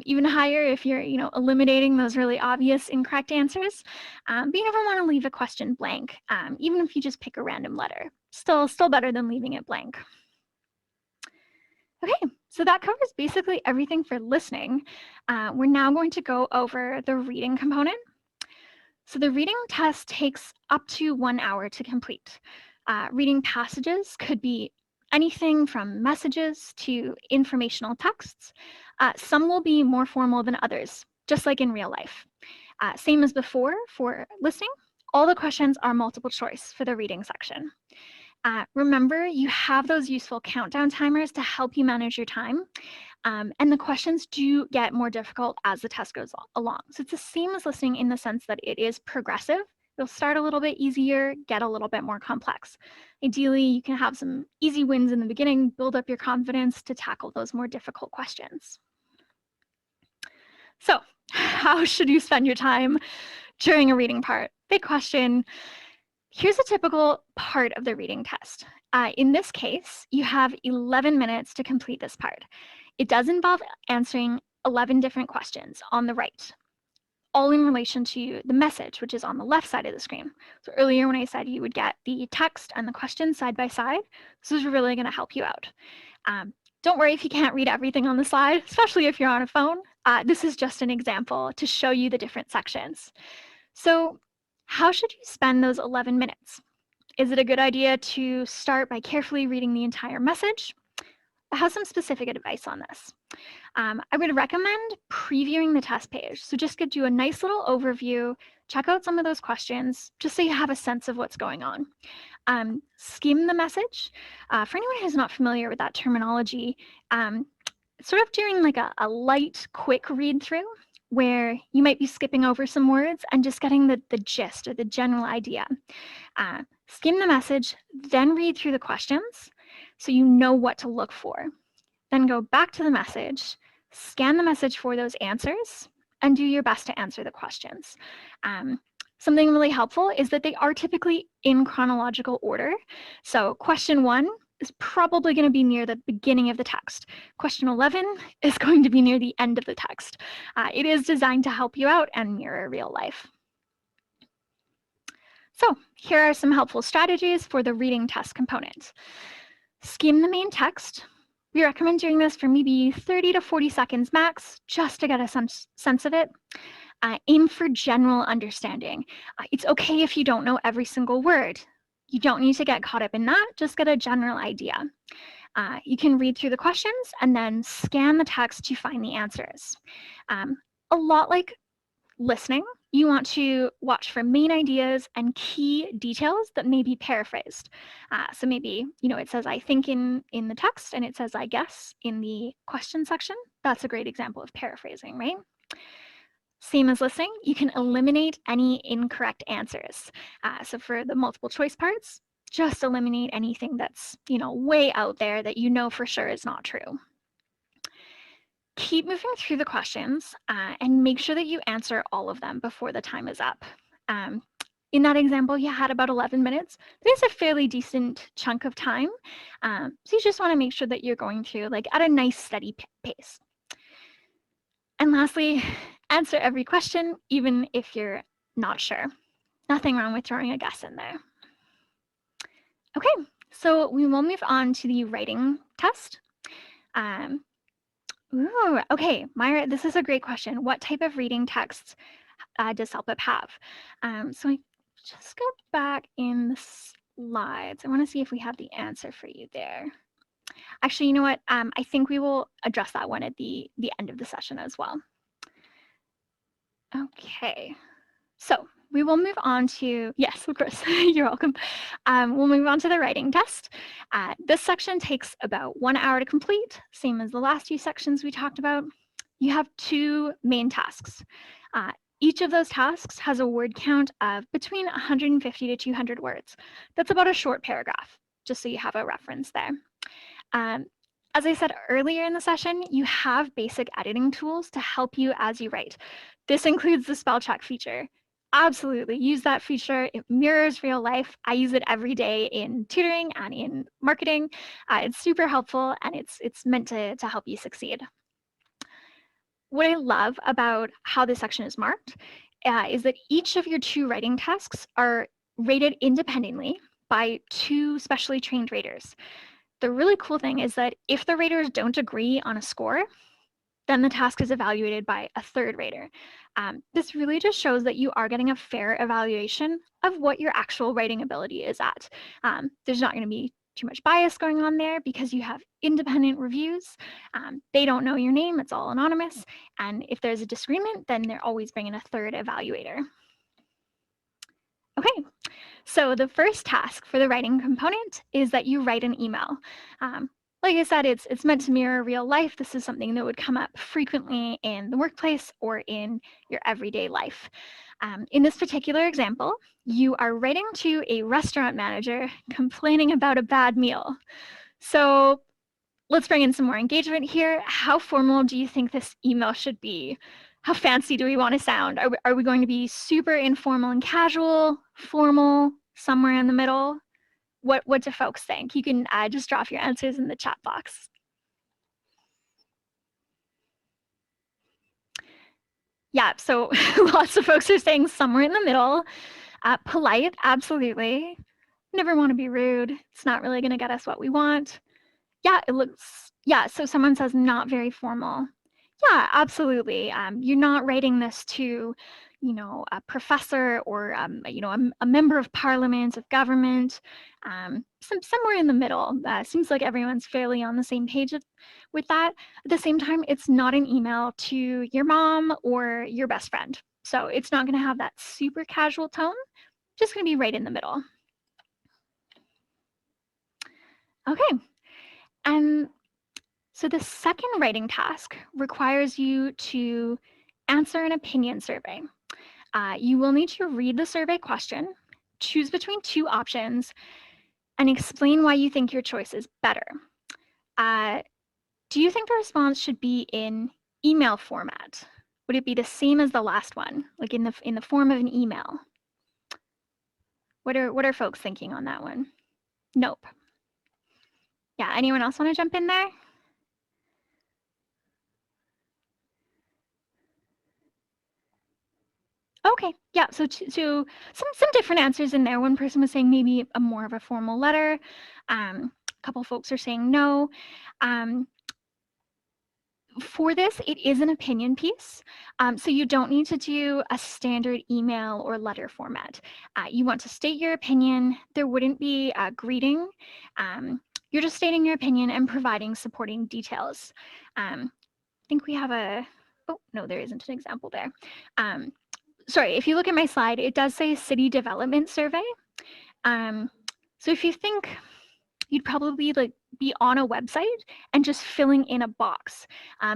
Even higher if you're, eliminating those really obvious incorrect answers. But you never want to leave a question blank, even if you just pick a random letter. Still better than leaving it blank. Okay, so that covers basically everything for listening. We're now going to go over the reading component. So the reading test takes up to 1 hour to complete. Reading passages could be anything from messages to informational texts. Some will be more formal than others, just like in real life. Same as before for listening, all the questions are multiple choice for the reading section. Remember, you have those useful countdown timers to help you manage your time. And the questions do get more difficult as the test goes along. So it's the same as listening in the sense that it is progressive. You'll start a little bit easier, get a little bit more complex. Ideally, you can have some easy wins in the beginning, build up your confidence to tackle those more difficult questions. So, how should you spend your time during a reading part? Big question. Here's a typical part of the reading test. In this case, you have 11 minutes to complete this part. It does involve answering 11 different questions on the right, all in relation to the message, which is on the left side of the screen. So earlier when I said you would get the text and the questions side by side, this is really going to help you out. Don't worry if you can't read everything on the slide, especially if you're on a phone. This is just an example to show you the different sections. So how should you spend those 11 minutes? Is it a good idea to start by carefully reading the entire message? I have some specific advice on this. I would recommend previewing the test page. So just give you a nice little overview, check out some of those questions, just so you have a sense of what's going on. Skim the message. For anyone who's not familiar with that terminology, sort of doing like a light, quick read through where you might be skipping over some words and just getting the gist or the general idea. Skim the message, then read through the questions so you know what to look for. Then go back to the message, scan the message for those answers, and do your best to answer the questions. Something really helpful is that they are typically in chronological order. So question 1 is probably going to be near the beginning of the text. Question 11 is going to be near the end of the text. It is designed to help you out and mirror real life. So here are some helpful strategies for the reading test component. Skim the main text. We recommend doing this for maybe 30 to 40 seconds max, just to get a sense of it. Aim for general understanding. It's okay if you don't know every single word. You don't need to get caught up in that, just get a general idea. You can read through the questions and then scan the text to find the answers. A lot like listening, you want to watch for main ideas and key details that may be paraphrased. So maybe, it says I think in the text and it says I guess in the question section. That's a great example of paraphrasing, right? Same as listening, you can eliminate any incorrect answers. So for the multiple choice parts, just eliminate anything that's, way out there that you know for sure is not true. Keep moving through the questions and make sure that you answer all of them before the time is up. In that example, you had about 11 minutes. There's a fairly decent chunk of time. So you just want to make sure that you're going through at a nice steady pace. And lastly, answer every question, even if you're not sure. Nothing wrong with throwing a guess in there. Okay, so we will move on to the writing test. Okay, Myra, this is a great question. What type of reading texts does CELPIP have? So I just go back in the slides. I want to see if we have the answer for you there. Actually, you know what? I think we will address that one at the end of the session as well. Okay, so we will move on to, yes, of course, you're welcome. We'll move on to the writing test. This section takes about 1 hour to complete, same as the last few sections we talked about. You have 2 main tasks. Each of those tasks has a word count of between 150 to 200 words. That's about a short paragraph, just so you have a reference there. As I said earlier in the session, you have basic editing tools to help you as you write. This includes the spell check feature. Absolutely, use that feature. It mirrors real life. I use it every day in tutoring and in marketing. It's super helpful, and it's meant to help you succeed. What I love about how this section is marked is that each of your 2 writing tasks are rated independently by 2 specially trained raters. The really cool thing is that if the raters don't agree on a score, then the task is evaluated by a 3rd rater. This really just shows that you are getting a fair evaluation of what your actual writing ability is at. There's not going to be too much bias going on there because you have independent reviews. They don't know your name, it's all anonymous. And if there's a disagreement, then they're always bringing a 3rd evaluator. Okay, so the first task for the writing component is that you write an email. Like I said, it's meant to mirror real life. This is something that would come up frequently in the workplace or in your everyday life. In this particular example, you are writing to a restaurant manager complaining about a bad meal. So let's bring in some more engagement here. How formal do you think this email should be? How fancy do we want to sound? Are we going to be super informal and casual, formal, somewhere in the middle? What do folks think? You can just drop your answers in the chat box. Yeah, so lots of folks are saying somewhere in the middle. Polite, absolutely. Never want to be rude. It's not really going to get us what we want. Yeah, it looks, yeah, so someone says not very formal. Yeah, absolutely. You're not writing this to, a professor or, a member of parliament, of government, somewhere in the middle. Seems like everyone's fairly on the same page with that. At the same time, it's not an email to your mom or your best friend. So it's not going to have that super casual tone, just going to be right in the middle. Okay. And so the second writing task requires you to answer an opinion survey. You will need to read the survey question, choose between 2 options, and explain why you think your choice is better. Do you think the response should be in email format? Would it be the same as the last one, like in the form of an email? What are folks thinking on that one? Nope. Yeah, anyone else want to jump in there? Okay, yeah, so some different answers in there. One person was saying maybe a more of a formal letter. A couple folks are saying no. For this, it is an opinion piece, so you don't need to do a standard email or letter format. You want to state your opinion. There wouldn't be a greeting. You're just stating your opinion and providing supporting details. I think we have oh, no, there isn't an example there. Sorry, if you look at my slide, it does say city development survey. So if you think you'd probably be on a website and just filling in a box.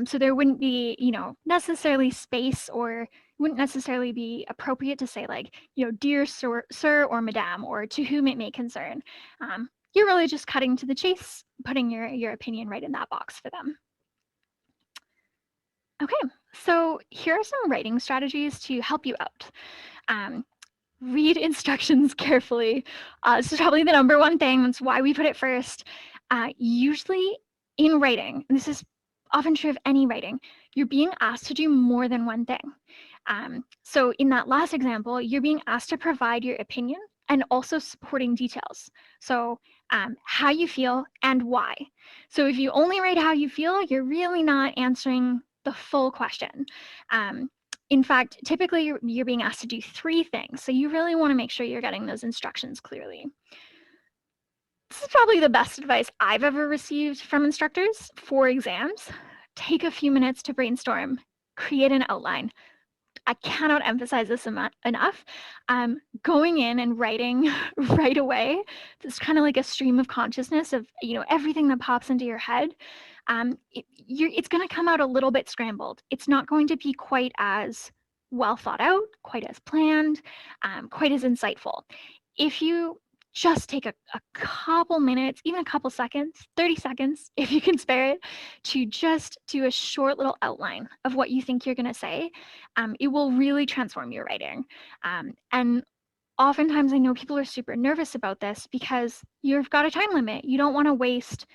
So there wouldn't be, necessarily space or wouldn't necessarily be appropriate to say like, dear sir or madam, or to whom it may concern. You're really just cutting to the chase, putting your opinion right in that box for them. Okay, so here are some writing strategies to help you out. Read instructions carefully. This is probably the number one thing. That's why we put it first. Usually in writing, and this is often true of any writing, you're being asked to do more than one thing. So in that last example, you're being asked to provide your opinion and also supporting details. So how you feel and why. So if you only write how you feel, you're really not answering the full question. In fact, typically you're being asked to do 3 things. So you really want to make sure you're getting those instructions clearly. This is probably the best advice I've ever received from instructors for exams. Take a few minutes to brainstorm, create an outline. I cannot emphasize this enough. Going in and writing right away, it's kind of like a stream of consciousness of everything that pops into your head. It's going to come out a little bit scrambled. It's not going to be quite as well thought out, quite as planned, quite as insightful. If you just take a couple minutes, even a couple seconds, 30 seconds, if you can spare it, to just do a short little outline of what you think you're going to say, it will really transform your writing. And oftentimes I know people are super nervous about this because you've got a time limit. You don't want to waste,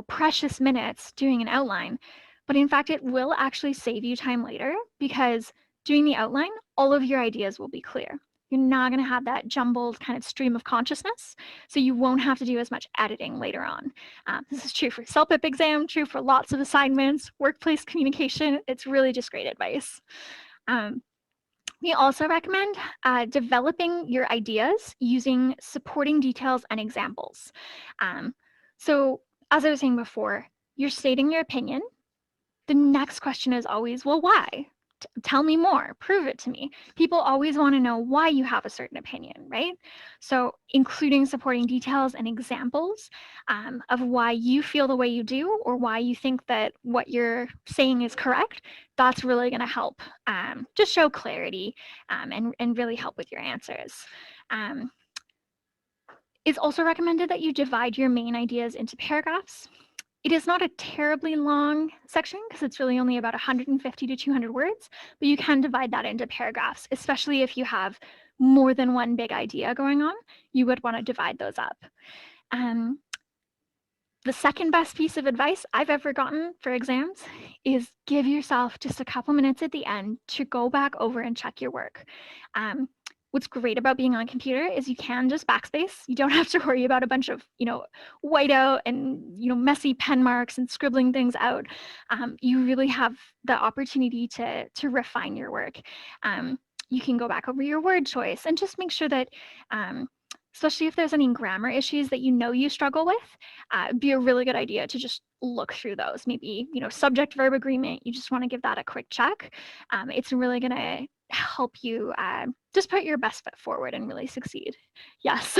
precious minutes doing an outline. But in fact, it will actually save you time later because doing the outline, all of your ideas will be clear. You're not going to have that jumbled kind of stream of consciousness, so you won't have to do as much editing later on. This is true for CELPIP exam, true for lots of assignments, workplace communication. It's really just great advice. We also recommend developing your ideas using supporting details and examples. So as I was saying before, you're stating your opinion. The next question is always, well, why? Tell me more, prove it to me. People always want to know why you have a certain opinion, right? So including supporting details and examples of why you feel the way you do or why you think that what you're saying is correct, that's really going to help just show clarity and really help with your answers. It's also recommended that you divide your main ideas into paragraphs. It is not a terribly long section because it's really only about 150 to 200 words, but you can divide that into paragraphs, especially if you have more than one big idea going on. You would want to divide those up. The second best piece of advice I've ever gotten for exams is give yourself just a couple minutes at the end to go back over and check your work. What's great about being on a computer is you can just backspace. You don't have to worry about a bunch of, whiteout and, messy pen marks and scribbling things out. You really have the opportunity to refine your work. You can go back over your word choice and just make sure that, especially if there's any grammar issues that you struggle with, it'd be a really good idea to just look through those. Maybe, subject-verb agreement, you just want to give that a quick check. It's really going to help you just put your best foot forward and really succeed. Yes,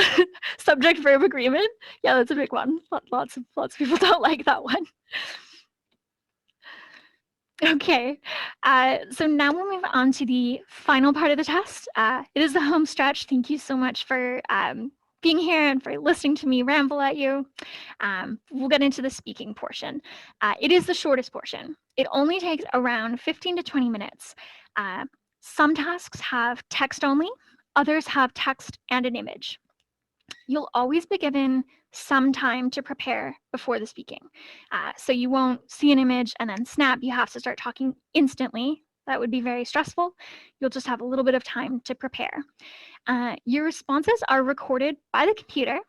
subject-verb agreement. Yeah, that's a big one. Lots of people don't like that one. Okay, so now we'll move on to the final part of the test. It is the home stretch. Thank you so much for being here and for listening to me ramble at you. We'll get into the speaking portion. It is the shortest portion. It only takes around 15 to 20 minutes. Some tasks have text only, others have text and an image. You'll always be given some time to prepare before the speaking. So you won't see an image and then snap, you have to start talking instantly. That would be very stressful. You'll just have a little bit of time to prepare. Your responses are recorded by the computer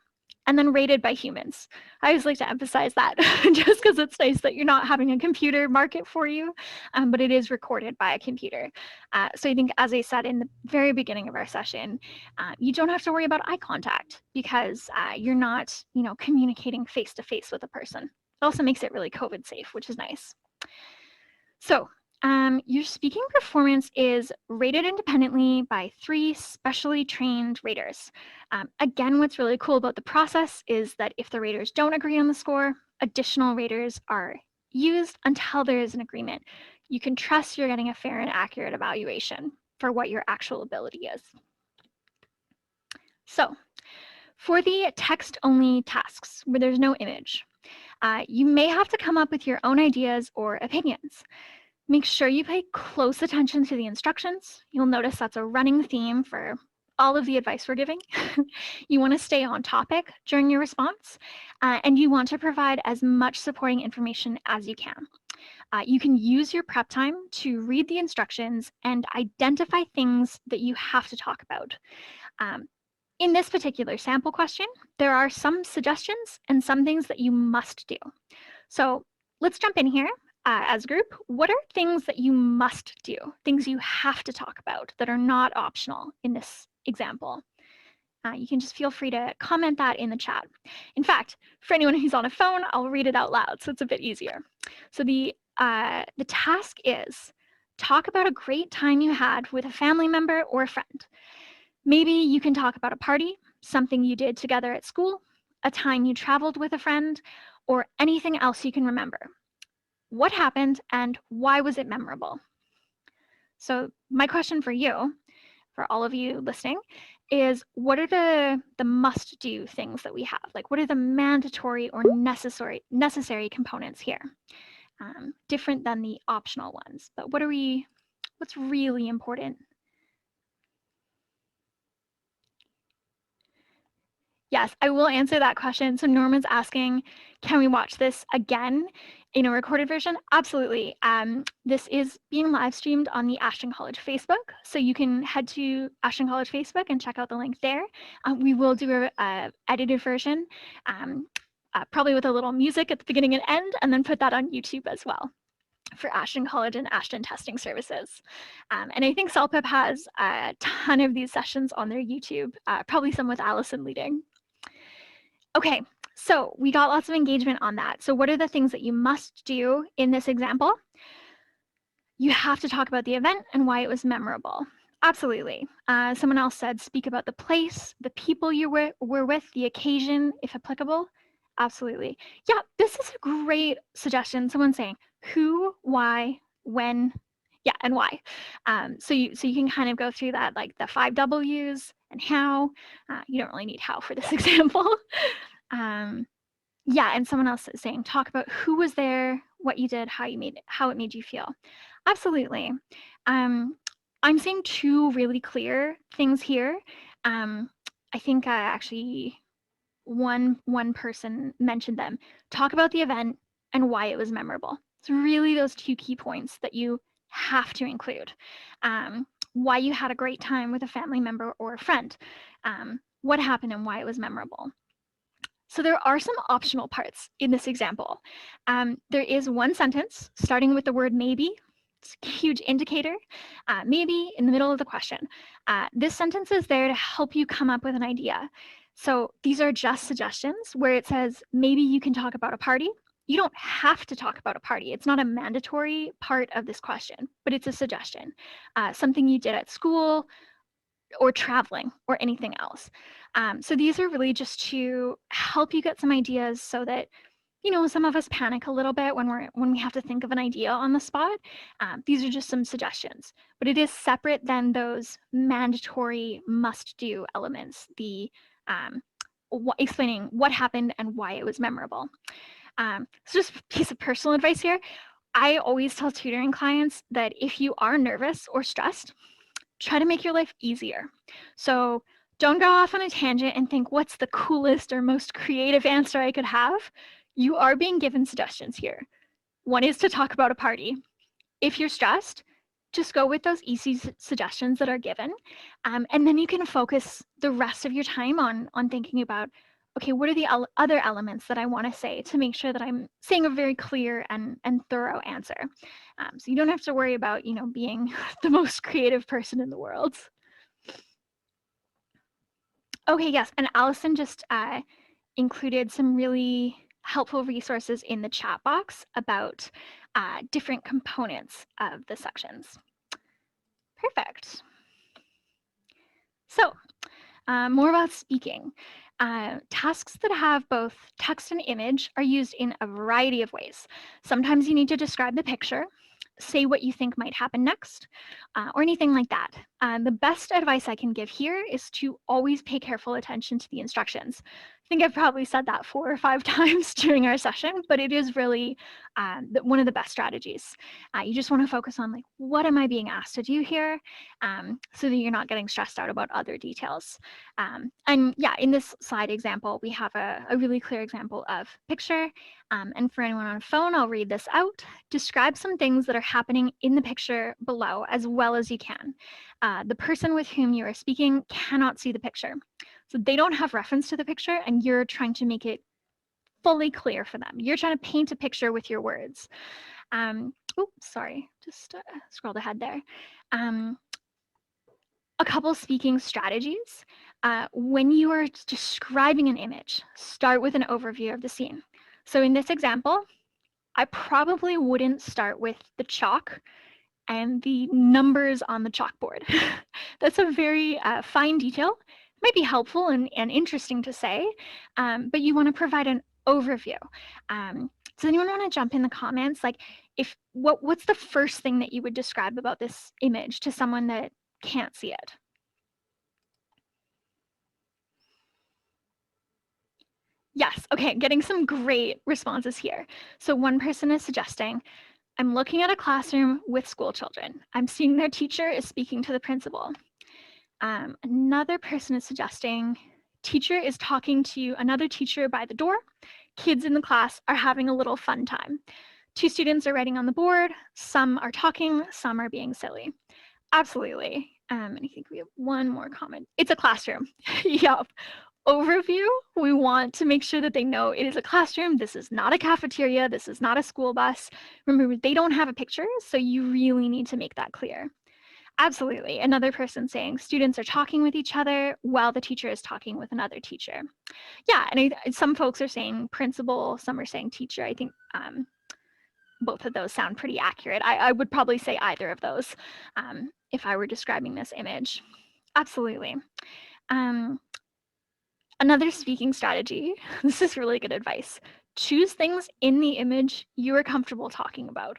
and then rated by humans. I always like to emphasize that just because it's nice that you're not having a computer mark it for you, but it is recorded by a computer. So I think, as I said in the very beginning of our session, you don't have to worry about eye contact because you're not, communicating face-to-face with a person. It also makes it really COVID safe, which is nice. So your speaking performance is rated independently by 3 specially trained raters. Again, what's really cool about the process is that if the raters don't agree on the score, additional raters are used until there is an agreement. You can trust you're getting a fair and accurate evaluation. for what your actual ability is. So for the text-only tasks where there's no image, you may have to come up with your own ideas or opinions. Make sure you pay close attention to the instructions. You'll notice that's a running theme for all of the advice we're giving. You want to stay on topic during your response, and you want to provide as much supporting information as you can. You can use your prep time to read the instructions and identify things that you have to talk about. In this particular sample question, there are some suggestions and some things that you must do. So let's jump in here as a group. What are things that you must do, things you have to talk about that are not optional in this example? You can just feel free to comment that in the chat. In fact, for anyone who's on a phone, I'll read it out loud so it's a bit easier. So the task is talk about a great time you had with a family member or a friend. Maybe you can talk about a party, something you did together at school, a time you traveled with a friend, or anything else you can remember. What happened and why was it memorable? So my question for you, for all of you listening, is what are the must-do things that we have? Like, what are the mandatory or necessary components here? Different than the optional ones, but what's really important? Yes, I will answer that question. So Norman's asking, can we watch this again in a recorded version? Absolutely. This is being live streamed on the Ashton College Facebook. So you can head to Ashton College Facebook and check out the link there. We will do a edited version, probably with a little music at the beginning and end, and then put that on YouTube as well for Ashton College and Ashton Testing Services. And I think CELPIP has a ton of these sessions on their YouTube, probably some with Allison leading. Okay, so we got lots of engagement on that. So what are the things that you must do in this example? You have to talk about the event and why it was memorable. Absolutely. Someone else said, speak about the place, the people you were with, the occasion, if applicable. Absolutely. Yeah, this is a great suggestion. Someone saying who, why, when, yeah, and why. So you can kind of go through that, like the 5 W's and how. You don't really need how for this example. Yeah, and someone else is saying talk about who was there, what you did, how it made you feel. Absolutely. I'm seeing 2 really clear things here. I think actually one person mentioned them. Talk about the event and why it was memorable. It's really those 2 key points that you have to include. Why you had a great time with a family member or a friend. What happened and why it was memorable. So there are some optional parts in this example. There is one sentence starting with the word maybe. It's a huge indicator. Maybe in the middle of the question. This sentence is there to help you come up with an idea. So these are just suggestions where it says maybe you can talk about a party. You don't have to talk about a party. It's not a mandatory part of this question, but it's a suggestion. Something you did at school or traveling or anything else. So these are really just to help you get some ideas so that, you know, some of us panic a little bit when we have to think of an idea on the spot. These are just some suggestions, but it is separate than those mandatory must-do elements, the explaining what happened and why it was memorable. So just a piece of personal advice here. I always tell tutoring clients that if you are nervous or stressed, try to make your life easier. So don't go off on a tangent and think, what's the coolest or most creative answer I could have? You are being given suggestions here. One is to talk about a party. If you're stressed, just go with those easy suggestions that are given. And then you can focus the rest of your time on thinking about, okay, what are the other elements that I want to say to make sure that I'm saying a very clear and thorough answer. So you don't have to worry about, you know, being the most creative person in the world. Okay, yes, and Allison just included some really helpful resources in the chat box about different components of the sections. Perfect. So more about speaking. Tasks that have both text and image are used in a variety of ways. Sometimes you need to describe the picture. say what you think might happen next, or anything like that. The best advice I can give here is to always pay careful attention to the instructions. I think I've probably said that 4 or 5 times during our session, but it is really one of the best strategies. You just want to focus on, like, what am I being asked to do here, so that you're not getting stressed out about other details. And yeah, in this slide example, we have a really clear example of picture. And for anyone on a phone, I'll read this out. Describe some things that are happening in the picture below as well as you can. The person with whom you are speaking cannot see the picture. So they don't have reference to the picture, and you're trying to make it fully clear for them. You're trying to paint a picture with your words. Oops, sorry, just scrolled ahead there. A couple speaking strategies. When you are describing an image, start with an overview of the scene. So in this example, I probably wouldn't start with the chalk and the numbers on the chalkboard. That's a very fine detail. Might be helpful and interesting to say, but you want to provide an overview. Does anyone want to jump in the comments? Like, what's the first thing that you would describe about this image to someone that can't see it? Yes, okay, getting some great responses here. So one person is suggesting, I'm looking at a classroom with school children. I'm seeing their teacher is speaking to the principal. Another person is suggesting, teacher is talking to another teacher by the door. Kids in the class are having a little fun time. 2 students are writing on the board. Some are talking, some are being silly. Absolutely. And I think we have one more comment. It's a classroom. Yup. Overview, we want to make sure that they know it is a classroom. This is not a cafeteria. This is not a school bus. Remember, they don't have a picture, so you really need to make that clear. Absolutely. Another person saying students are talking with each other while the teacher is talking with another teacher. Yeah, and some folks are saying principal, some are saying teacher. I think both of those sound pretty accurate. I would probably say either of those if I were describing this image. Absolutely. Another speaking strategy, this is really good advice. Choose things in the image you are comfortable talking about.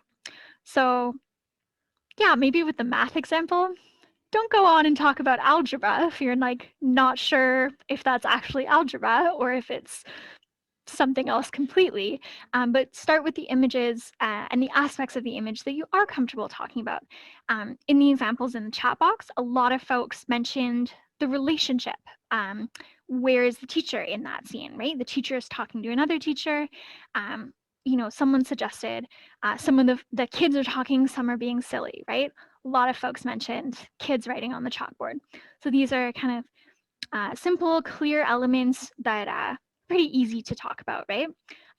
So yeah, maybe with the math example, don't go on and talk about algebra if you're like not sure if that's actually algebra or if it's something else completely, but start with the images and the aspects of the image that you are comfortable talking about. In the examples in the chat box, a lot of folks mentioned the relationship. Where is the teacher in that scene, right? The teacher is talking to another teacher. You know, someone suggested some of the kids are talking, some are being silly, right? A lot of folks mentioned kids writing on the chalkboard. So these are kind of simple, clear elements that pretty easy to talk about, right?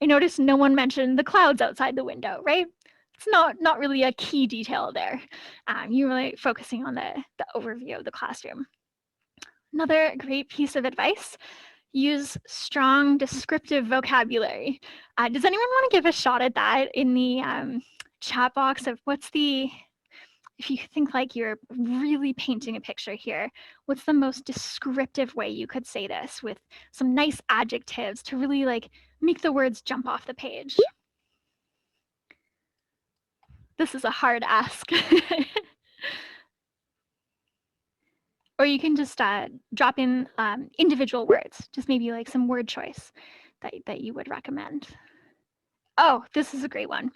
I noticed no one mentioned the clouds outside the window, right? It's not really a key detail there. You're really focusing on the overview of the classroom. Another great piece of advice, use strong descriptive vocabulary. Does anyone want to give a shot at that in the chat box of if you think like you're really painting a picture here, what's the most descriptive way you could say this with some nice adjectives to really like make the words jump off the page? This is a hard ask. Or you can just drop in individual words, just maybe like some word choice that you would recommend. Oh, this is a great one.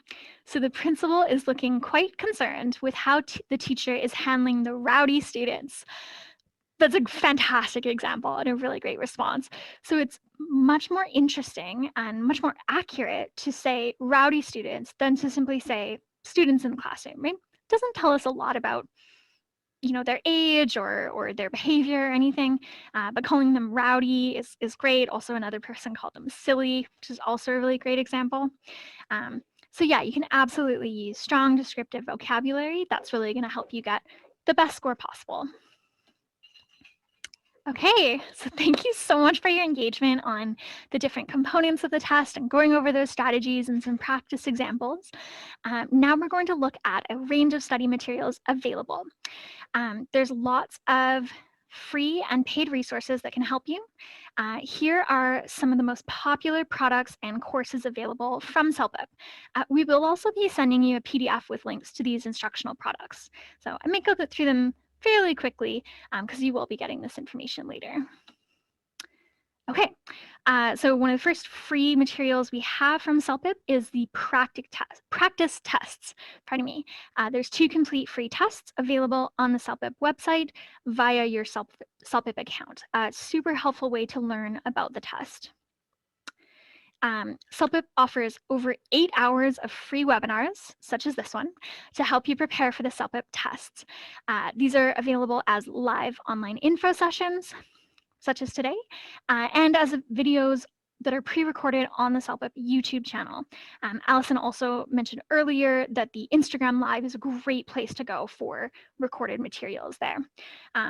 So the principal is looking quite concerned with how the teacher is handling the rowdy students. That's a fantastic example and a really great response. So it's much more interesting and much more accurate to say rowdy students than to simply say students in the classroom, right? It doesn't tell us a lot about their age or their behavior or anything, but calling them rowdy is great. Also, another person called them silly, which is also a really great example. So yeah, you can absolutely use strong descriptive vocabulary. That's really going to help you get the best score possible. Okay, so thank you so much for your engagement on the different components of the test and going over those strategies and some practice examples. Now we're going to look at a range of study materials available. There's lots of free and paid resources that can help you. Here are some of the most popular products and courses available from CELPIP. We will also be sending you a PDF with links to these instructional products. So I may go through them fairly quickly because you will be getting this information later. Okay, so one of the first free materials we have from CELPIP is the practice tests. Pardon me. There's 2 complete free tests available on the CELPIP website via your CELPIP account. Super helpful way to learn about the test. CELPIP offers over 8 hours of free webinars, such as this one, to help you prepare for the CELPIP tests. These are available as live online info sessions, such as today, and as videos that are pre-recorded on the CELPIP YouTube channel. Allison also mentioned earlier that the Instagram Live is a great place to go for recorded materials there.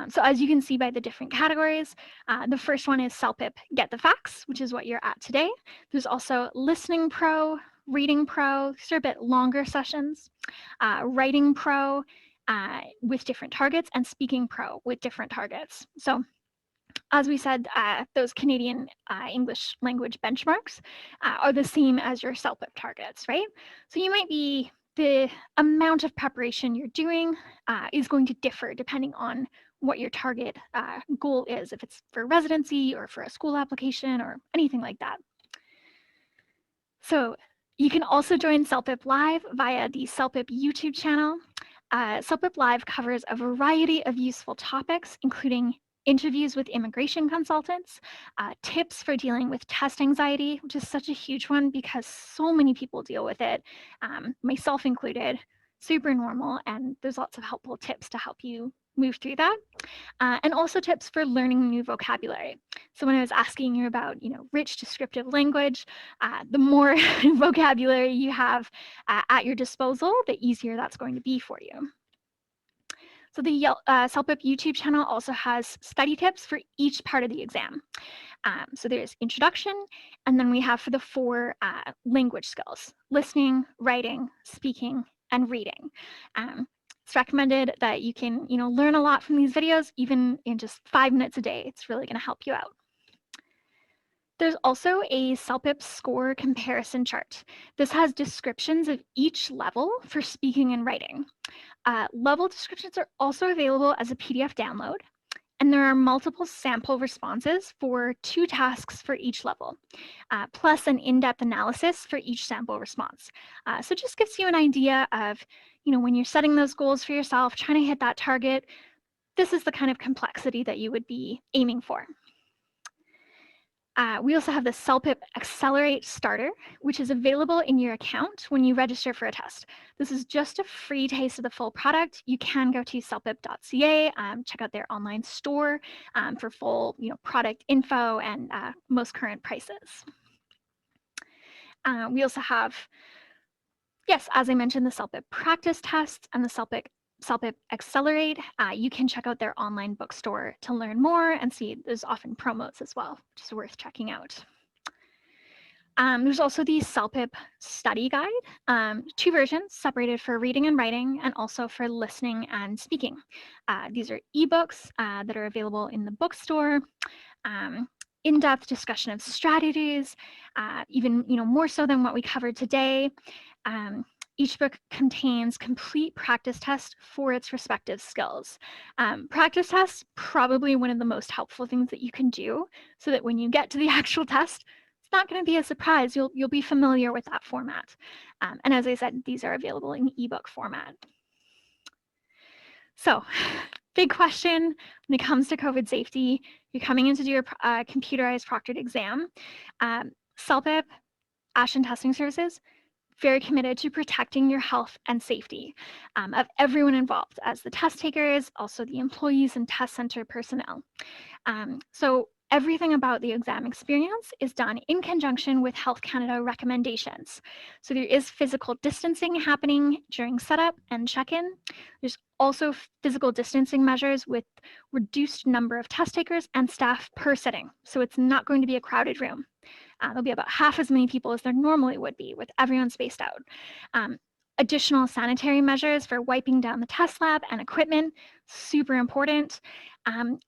So as you can see by the different categories, the first one is CELPIP Get the Facts, which is what you're at today. There's also Listening Pro, Reading Pro, these are a bit longer sessions, Writing Pro with different targets, and Speaking Pro with different targets. So as we said, those Canadian English language benchmarks are the same as your CELPIP targets, right? So you might be, the amount of preparation you're doing is going to differ depending on what your target goal is, if it's for residency or for a school application or anything like that. So you can also join CELPIP Live via the CELPIP YouTube channel. CELPIP Live covers a variety of useful topics, including interviews with immigration consultants, tips for dealing with test anxiety, which is such a huge one because so many people deal with it, myself included, super normal, and there's lots of helpful tips to help you move through that. And also tips for learning new vocabulary. So when I was asking you about, rich descriptive language, the more vocabulary you have at your disposal, the easier that's going to be for you. So the CELPIP YouTube channel also has study tips for each part of the exam. So there's introduction, and then we have for the 4 language skills: listening, writing, speaking, and reading. It's recommended that you can, learn a lot from these videos, even in just 5 minutes a day. It's really going to help you out. There's also a CELPIP score comparison chart. This has descriptions of each level for speaking and writing. Level descriptions are also available as a PDF download, and there are multiple sample responses for 2 tasks for each level, plus an in-depth analysis for each sample response. So it just gives you an idea of, when you're setting those goals for yourself, trying to hit that target, this is the kind of complexity that you would be aiming for. We also have the CELPIP Accelerate Starter, which is available in your account when you register for a test. This is just a free taste of the full product. You can go to celpip.ca, check out their online store for full product info and most current prices. We also have, yes, as I mentioned, the CELPIP practice tests and the CELPIP Accelerate. You can check out their online bookstore to learn more and see there's often promos as well, which is worth checking out. There's also the CELPIP study guide, 2 versions, separated for reading and writing and also for listening and speaking. These are ebooks that are available in the bookstore, in-depth discussion of strategies, even more so than what we covered today. Each book contains complete practice tests for its respective skills. Practice tests, probably one of the most helpful things that you can do so that when you get to the actual test, it's not going to be a surprise. You'll be familiar with that format. And as I said, these are available in ebook format. So, big question when it comes to COVID safety. You're coming in to do your computerized proctored exam. CELPIP, Ashton Testing Services, very committed to protecting your health and safety of everyone involved, as the test takers, also the employees and test center personnel. So everything about the exam experience is done in conjunction with Health Canada recommendations. So there is physical distancing happening during setup and check-in. There's also physical distancing measures with reduced number of test takers and staff per sitting. So it's not going to be a crowded room. There'll be about half as many people as there normally would be with everyone spaced out. Additional sanitary measures for wiping down the test lab and equipment, super important. And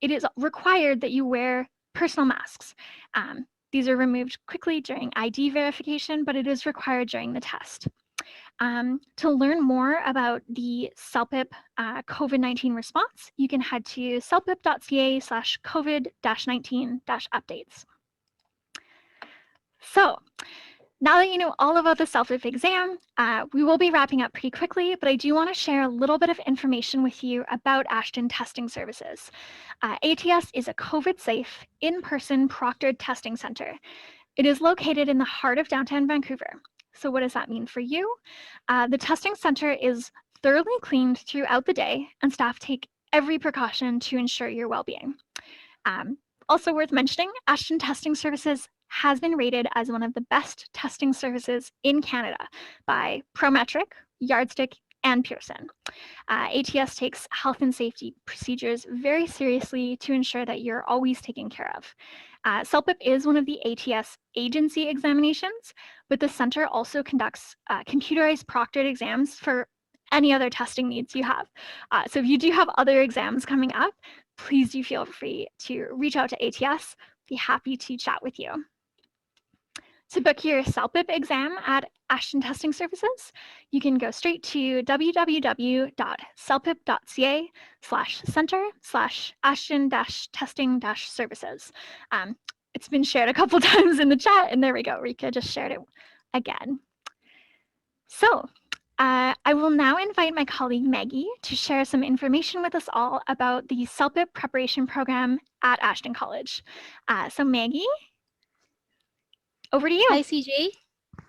it is required that you wear personal masks. These are removed quickly during ID verification, but it is required during the test. To learn more about the CELPIP COVID-19 response, you can head to celpip.ca/COVID-19-updates. So now that you know all about the CELPIP exam, we will be wrapping up pretty quickly, but I do want to share a little bit of information with you about Ashton Testing Services. ATS is a COVID-safe, in-person proctored testing center. It is located in the heart of downtown Vancouver. So what does that mean for you? The testing center is thoroughly cleaned throughout the day, and staff take every precaution to ensure your well-being. Also worth mentioning, Ashton Testing Services has been rated as one of the best testing services in Canada by Prometric, Yardstick, and Pearson. ATS takes health and safety procedures very seriously to ensure that you're always taken care of. CELPIP is one of the ATS agency examinations, but the center also conducts computerized proctored exams for any other testing needs you have. So if you do have other exams coming up, please do feel free to reach out to ATS. Be happy to chat with you. To book your CELPIP exam at Ashton Testing Services, you can go straight to www.celpip.ca/center/Ashton-testing-services. It's been shared a couple times in the chat, and there we go. Rika just shared it again. So I will now invite my colleague Maggie to share some information with us all about the CELPIP preparation program at Ashton College. So Maggie, over to you. Hi, CJ.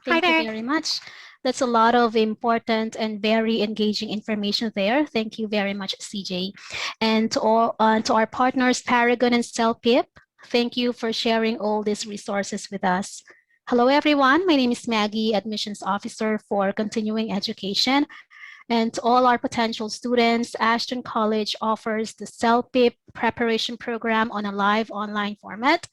Hi Thank you there. very much. That's a lot of important and very engaging information there. Thank you very much, CJ. And to our partners, Paragon and CELPIP, thank you for sharing all these resources with us. Hello, everyone. My name is Maggie, Admissions Officer for Continuing Education. And to all our potential students, Ashton College offers the CELPIP preparation program on a live online format.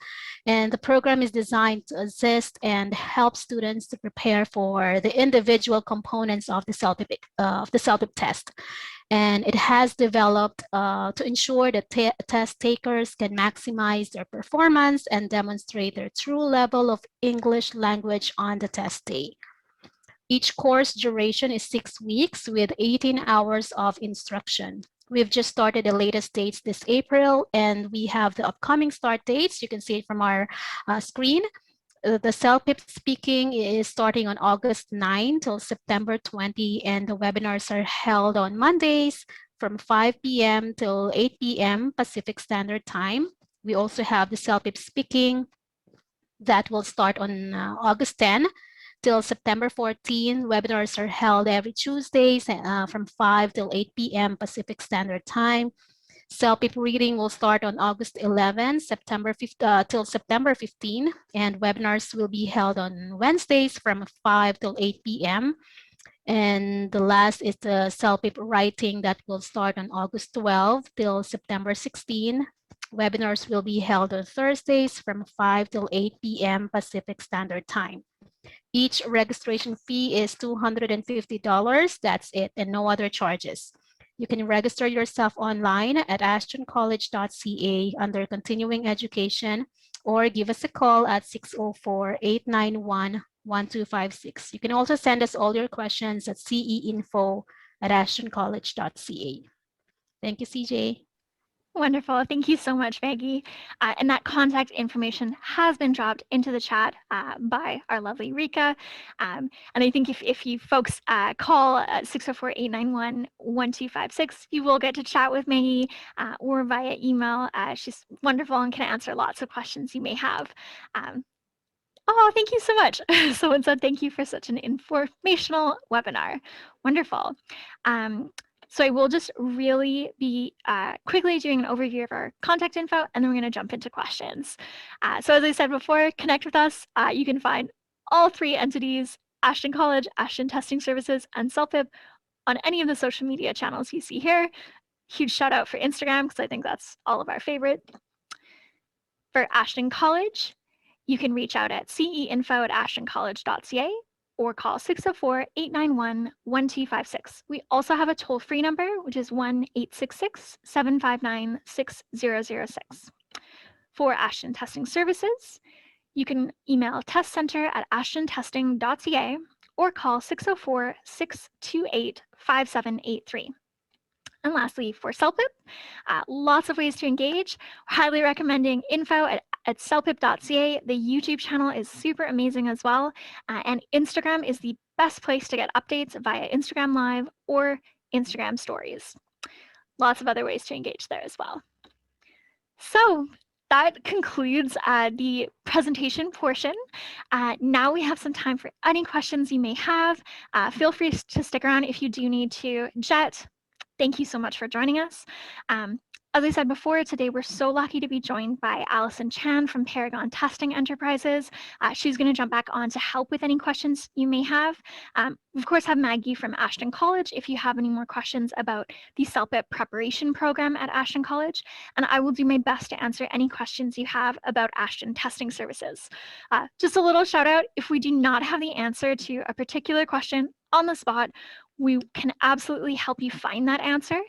And the program is designed to assist and help students to prepare for the individual components of the CELPIP test. And it has developed to ensure that test takers can maximize their performance and demonstrate their true level of English language on the test day. Each course duration is 6 weeks with 18 hours of instruction. We've just started the latest dates this April, and we have the upcoming start dates. You can see it from our screen. The CELPIP speaking is starting on August 9 till September 20, and the webinars are held on Mondays from 5 p.m. till 8 p.m. Pacific Standard Time. We also have the CELPIP speaking that will start on August 10 till September 14. Webinars are held every Tuesdays from 5 till 8 p.m. Pacific Standard Time. CELPIP reading will start on August 11 till September 15, and webinars will be held on Wednesdays from 5 till 8 p.m. And the last is the CELPIP writing that will start on August 12 till September 16. Webinars will be held on Thursdays from 5 till 8 p.m. Pacific Standard Time. Each registration fee is $250. That's it, and no other charges. You can register yourself online at ashtoncollege.ca under Continuing Education, or give us a call at 604-891-1256. You can also send us all your questions at ceinfo@ashtoncollege.ca. Thank you, CJ. Wonderful. Thank you so much, Maggie. And that contact information has been dropped into the chat by our lovely Rika. And I think if you folks call 604-891-1256, you will get to chat with Maggie or via email. She's wonderful and can answer lots of questions you may have. Oh, thank you so much. Someone said thank you for such an informational webinar. Wonderful. So I will just really be quickly doing an overview of our contact info, and then we're going to jump into questions. So as I said before, connect with us. You can find all three entities, Ashton College, Ashton Testing Services, and CELPIP on any of the social media channels you see here. Huge shout out for Instagram, because I think that's all of our favorite. For Ashton College, you can reach out at ceinfo@ashtoncollege.ca. or call 604-891-1256. We also have a toll-free number, which is 1-866-759-6006. For Ashton Testing Services, you can email testcenter@ashtontesting.ca or call 604-628-5783. And lastly, for CELPIP, lots of ways to engage. Highly recommending info at CELPIP.ca. The YouTube channel is super amazing as well. And Instagram is the best place to get updates via Instagram Live or Instagram Stories. Lots of other ways to engage there as well. So that concludes the presentation portion. Now we have some time for any questions you may have. Feel free to stick around if you do need to jet. Thank you so much for joining us. As I said before, today we're so lucky to be joined by Allison Chan from Paragon Testing Enterprises. She's going to jump back on to help with any questions you may have. We, of course, have Maggie from Ashton College if you have any more questions about the CELPIP preparation program at Ashton College. And I will do my best to answer any questions you have about Ashton Testing Services. Just a little shout out, if we do not have the answer to a particular question on the spot, we can absolutely help you find that answer.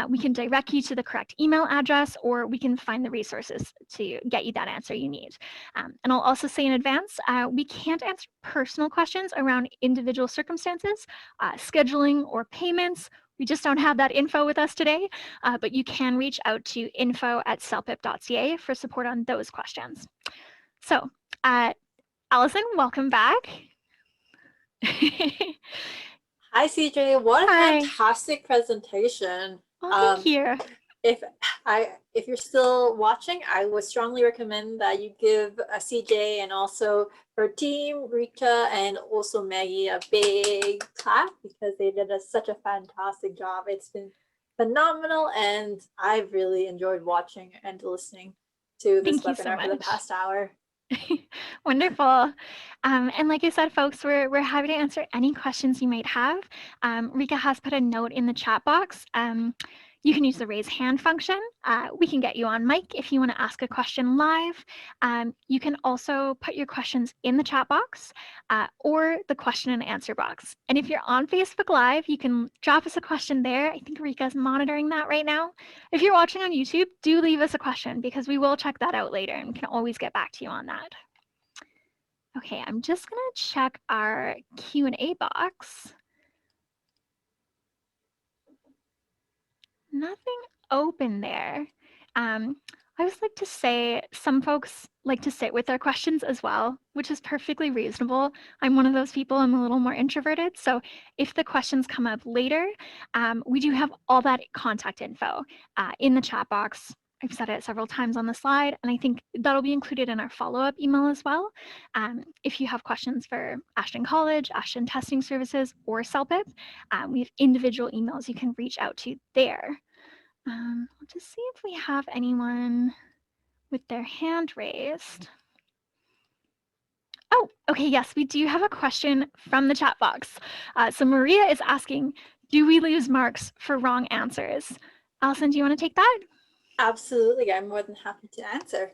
We can direct you to the correct email address, or we can find the resources to get you that answer you need. And I'll also say in advance, we can't answer personal questions around individual circumstances, scheduling, or payments. We just don't have that info with us today, but you can reach out to info@celpip.ca for support on those questions. So, Allison, welcome back. Hi, CJ. What a Hi. fantastic presentation. Oh, thank you. If you're still watching, I would strongly recommend that you give CJ and also her team, Rika, and also Maggie a big clap because they did such a fantastic job. It's been phenomenal, and I've really enjoyed watching and listening to this Thank you so webinar for the much. past hour. Wonderful. And like I said, folks, we're happy to answer any questions you might have. Rika has put a note in the chat box. You can use the raise hand function. We can get you on mic if you want to ask a question live. You can also put your questions in the chat box or the question and answer box. And if you're on Facebook Live, you can drop us a question there. I think Rika's monitoring that right now. If you're watching on YouTube, do leave us a question because we will check that out later and can always get back to you on that. Okay, I'm just going to check our Q&A box. Nothing open there. I always like to say some folks like to sit with their questions as well, which is perfectly reasonable. I'm one of those people, I'm a little more introverted. So if the questions come up later, we do have all that contact info in the chat box. I've said it several times on the slide, and I think that'll be included in our follow-up email as well. If you have questions for Ashton College, Ashton Testing Services, or CELPIP, we have individual emails you can reach out to there. I'll just see if we have anyone with their hand raised. Oh, okay, yes, we do have a question from the chat box. So Maria is asking, do we lose marks for wrong answers? Allison, do you want to take that? Absolutely, I'm more than happy to answer.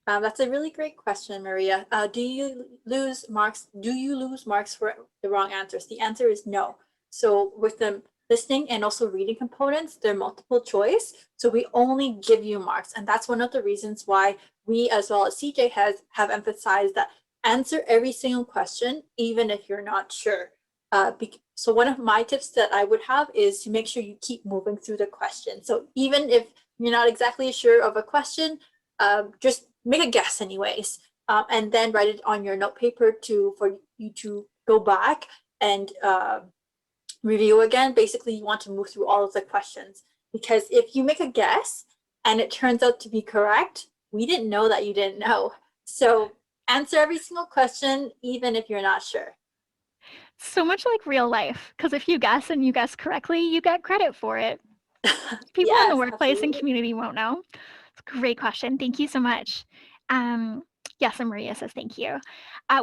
That's a really great question, Maria. Do you lose marks? Do you lose marks for the wrong answers? The answer is no. So with the listening and also reading components, they're multiple choice. So we only give you marks, and that's one of the reasons why we, as well as CJ, have emphasized that answer every single question, even if you're not sure. So one of my tips that I would have is to make sure you keep moving through the question. So even if you're not exactly sure of a question, just make a guess anyways, and then write it on your note paper for you to go back and review again. Basically, you want to move through all of the questions, because if you make a guess and it turns out to be correct, we didn't know that you didn't know. So answer every single question, even if you're not sure. So much like real life, because if you guess and you guess correctly, you get credit for it. People in the workplace and community won't know. It's a great question. Thank you so much. Yes, and Maria says thank you.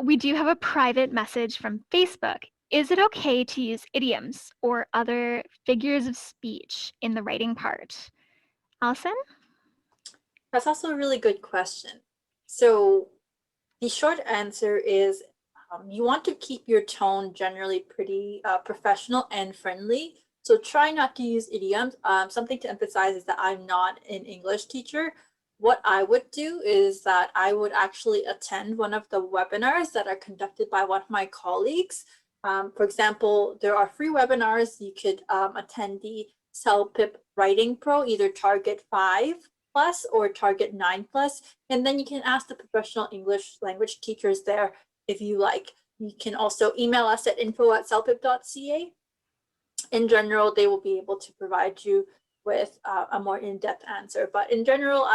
We do have a private message from Facebook. Is it okay to use idioms or other figures of speech in the writing part? Allison? That's also a really good question. So the short answer is you want to keep your tone generally pretty professional and friendly. So try not to use idioms. Something to emphasize is that I'm not an English teacher. What I would do is that I would actually attend one of the webinars that are conducted by one of my colleagues. For example, there are free webinars. You could attend the CELPIP Writing Pro, either Target 5 Plus or Target 9 Plus, and then you can ask the professional English language teachers there if you like. You can also email us at info@celpip.ca. In general, they will be able to provide you with a more in-depth answer. But in general,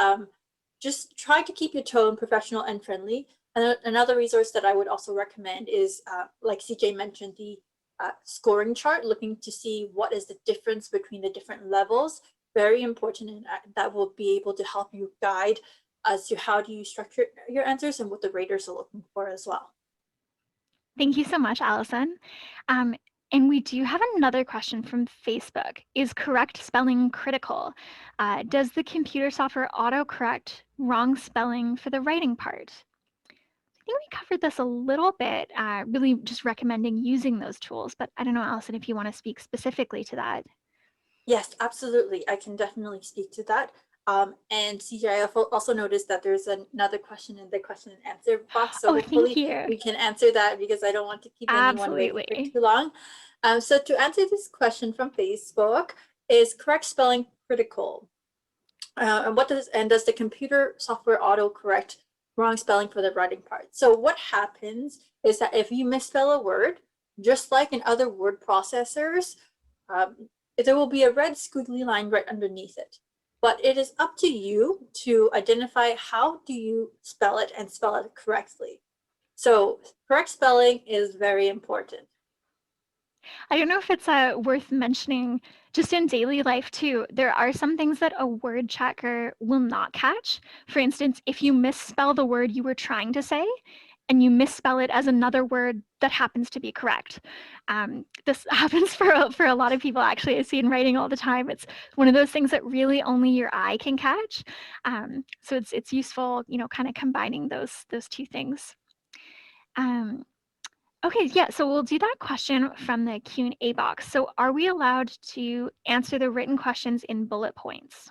just try to keep your tone professional and friendly. And another resource that I would also recommend is, like CJ mentioned, the scoring chart, looking to see what is the difference between the different levels. Very important, and that will be able to help you guide as to how do you structure your answers and what the raters are looking for as well. Thank you so much, Allison. And we do have another question from Facebook. Is correct spelling critical? Does the computer software autocorrect wrong spelling for the writing part? I think we covered this a little bit, really just recommending using those tools, but I don't know, Allison, if you want to speak specifically to that. Yes, absolutely. I can definitely speak to that. And CJ, I also noticed that there's another question in the question and answer box. So Oh, thank hopefully you. we can answer that because I don't want to keep anyone waiting for Absolutely. too long. So to answer this question from Facebook, is correct spelling critical? And does the computer software autocorrect wrong spelling for the writing part? So what happens is that if you misspell a word, just like in other word processors, there will be a red squiggly line right underneath it. But it is up to you to identify how do you spell it and spell it correctly. So correct spelling is very important. I don't know if it's worth mentioning just in daily life too. There are some things that a word checker will not catch. For instance, if you misspell the word you were trying to say and you misspell it as another word that happens to be correct. This happens for a lot of people, actually. I see in writing all the time. It's one of those things that really only your eye can catch. So it's useful, kind of combining those two things. Okay, yeah, so we'll do that question from the Q&A box. So are we allowed to answer the written questions in bullet points?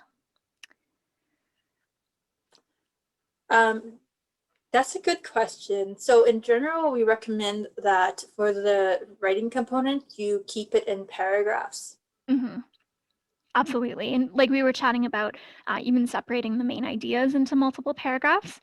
That's a good question. So in general, we recommend that for the writing component, you keep it in paragraphs. Mm-hmm. Absolutely. And like we were chatting about, even separating the main ideas into multiple paragraphs.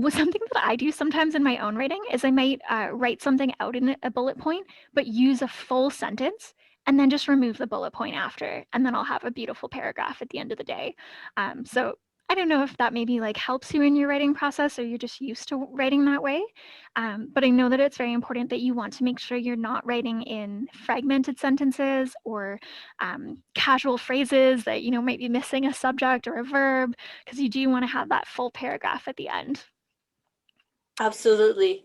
Something that I do sometimes in my own writing is I might write something out in a bullet point, but use a full sentence and then just remove the bullet point after. And then I'll have a beautiful paragraph at the end of the day. So I don't know if that maybe like helps you in your writing process or you're just used to writing that way. But I know that it's very important that you want to make sure you're not writing in fragmented sentences or casual phrases that, might be missing a subject or a verb, because you do want to have that full paragraph at the end. Absolutely.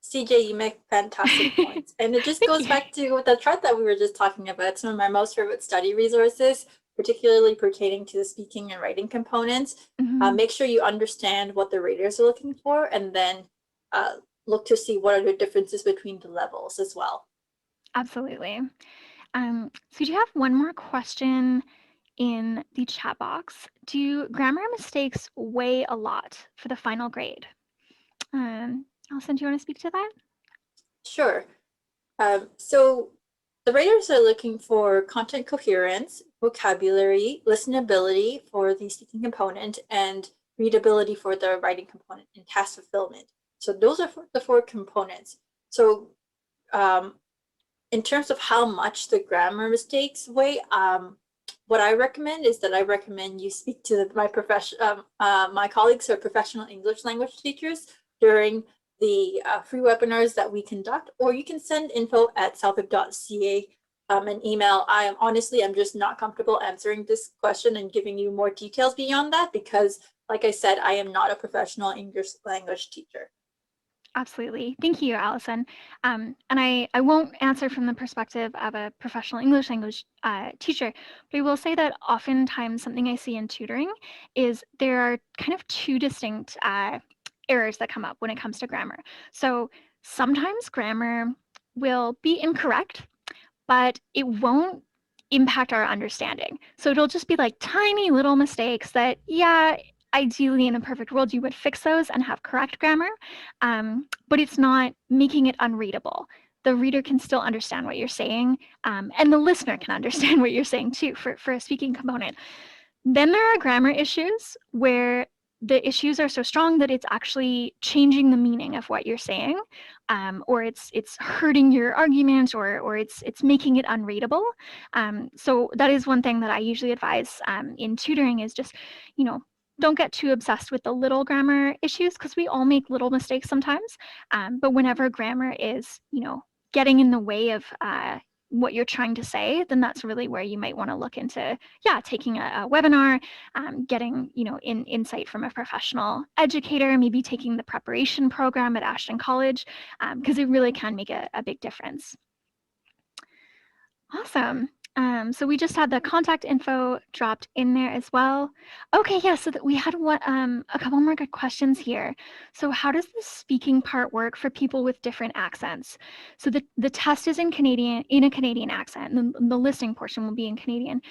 CJ, you make fantastic points. And it just goes back to the chart that we were just talking about. It's one of my most favorite study resources, particularly pertaining to the speaking and writing components. Make sure you understand what the raters are looking for, and then look to see what are the differences between the levels as well. Absolutely. So do you have one more question in the chat box? Do grammar mistakes weigh a lot for the final grade? Allison, do you want to speak to that? Sure. So the raters are looking for content coherence, vocabulary, listenability for the speaking component, and readability for the writing component, and task fulfillment. So those are the 4 components. So in terms of how much the grammar mistakes weigh, what I recommend is that I recommend you speak to my colleagues who are professional English language teachers during the free webinars that we conduct, or you can send info@celpip.ca an email. I'm just not comfortable answering this question and giving you more details beyond that because, like I said, I am not a professional English language teacher. Absolutely. Thank you, Allison. And I won't answer from the perspective of a professional English language teacher, but I will say that oftentimes something I see in tutoring is there are kind of 2 distinct errors that come up when it comes to grammar. So sometimes grammar will be incorrect, but it won't impact our understanding. So it'll just be like tiny little mistakes that, yeah, ideally in a perfect world, you would fix those and have correct grammar, but it's not making it unreadable. The reader can still understand what you're saying, and the listener can understand what you're saying too for a speaking component. Then there are grammar issues where the issues are so strong that it's actually changing the meaning of what you're saying, or it's hurting your argument, or it's making it unreadable. So that is one thing that I usually advise in tutoring is just, don't get too obsessed with the little grammar issues because we all make little mistakes sometimes. But whenever grammar is, getting in the way of what you're trying to say, then that's really where you might want to look into, taking a webinar, getting, insight from a professional educator, maybe taking the preparation program at Ashton College, because it really can make a big difference. Awesome. So we just had the contact info dropped in there as well. Okay, yeah, so that we had a couple more good questions here. So how does the speaking part work for people with different accents? So the test is in a Canadian accent, and the listening portion will be in Canadian.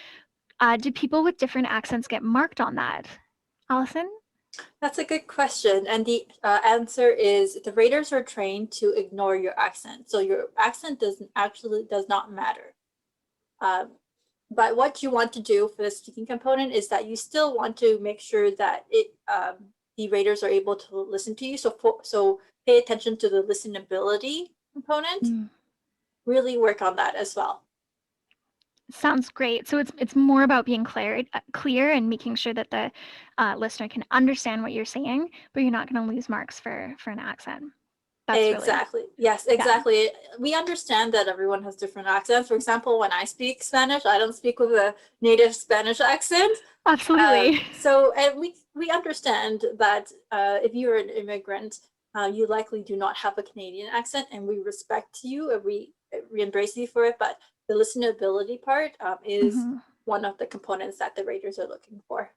Do people with different accents get marked on that? Allison? That's a good question. And the answer is the raters are trained to ignore your accent. So your accent does not matter. But what you want to do for the speaking component is that you still want to make sure that the raters are able to listen to you. So pay attention to the listenability component. Really work on that as well. Sounds great. So it's more about being clear and making sure that the listener can understand what you're saying, but you're not going to lose marks for an accent. That's exactly. Yes, exactly. Yeah. We understand that everyone has different accents. For example, when I speak Spanish, I don't speak with a native Spanish accent. Absolutely. And we understand that if you're an immigrant, you likely do not have a Canadian accent, and we respect you and we embrace you for it. But the listenability part is one of the components that the raters are looking for.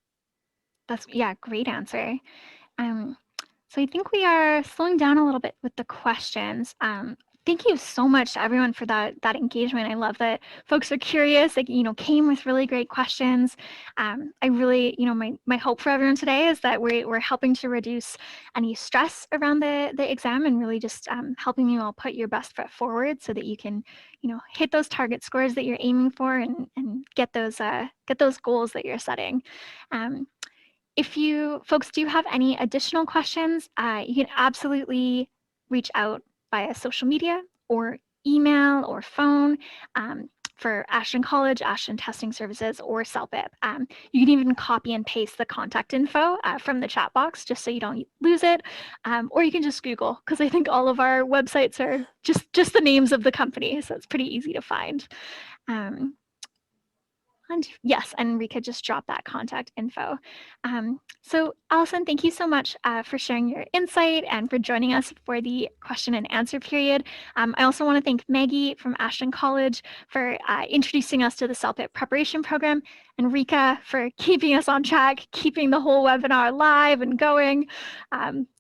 That's great answer. So I think we are slowing down a little bit with the questions. Thank you so much to everyone for that engagement. I love that folks are curious, came with really great questions. I really, my hope for everyone today is that we're helping to reduce any stress around the exam and really just helping you all put your best foot forward so that you can, hit those target scores that you're aiming for and get those goals that you're setting. If you folks do have any additional questions, you can absolutely reach out via social media or email or phone for Ashton College, Ashton Testing Services, or CELPIP. You can even copy and paste the contact info from the chat box just so you don't lose it. Or you can just Google, because I think all of our websites are just the names of the company, so it's pretty easy to find. And yes, and Rika just dropped that contact info. So Allison, thank you so much for sharing your insight and for joining us for the question and answer period. I also want to thank Maggie from Ashton College for introducing us to the CELPIP preparation program, and Rika for keeping us on track, keeping the whole webinar live and going,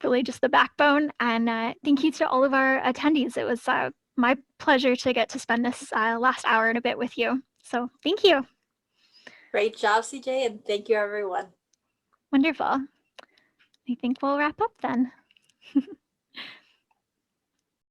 really just the backbone. And thank you to all of our attendees. It was my pleasure to get to spend this last hour and a bit with you. So thank you. Great job, CJ, and thank you, everyone. Wonderful. I think we'll wrap up then.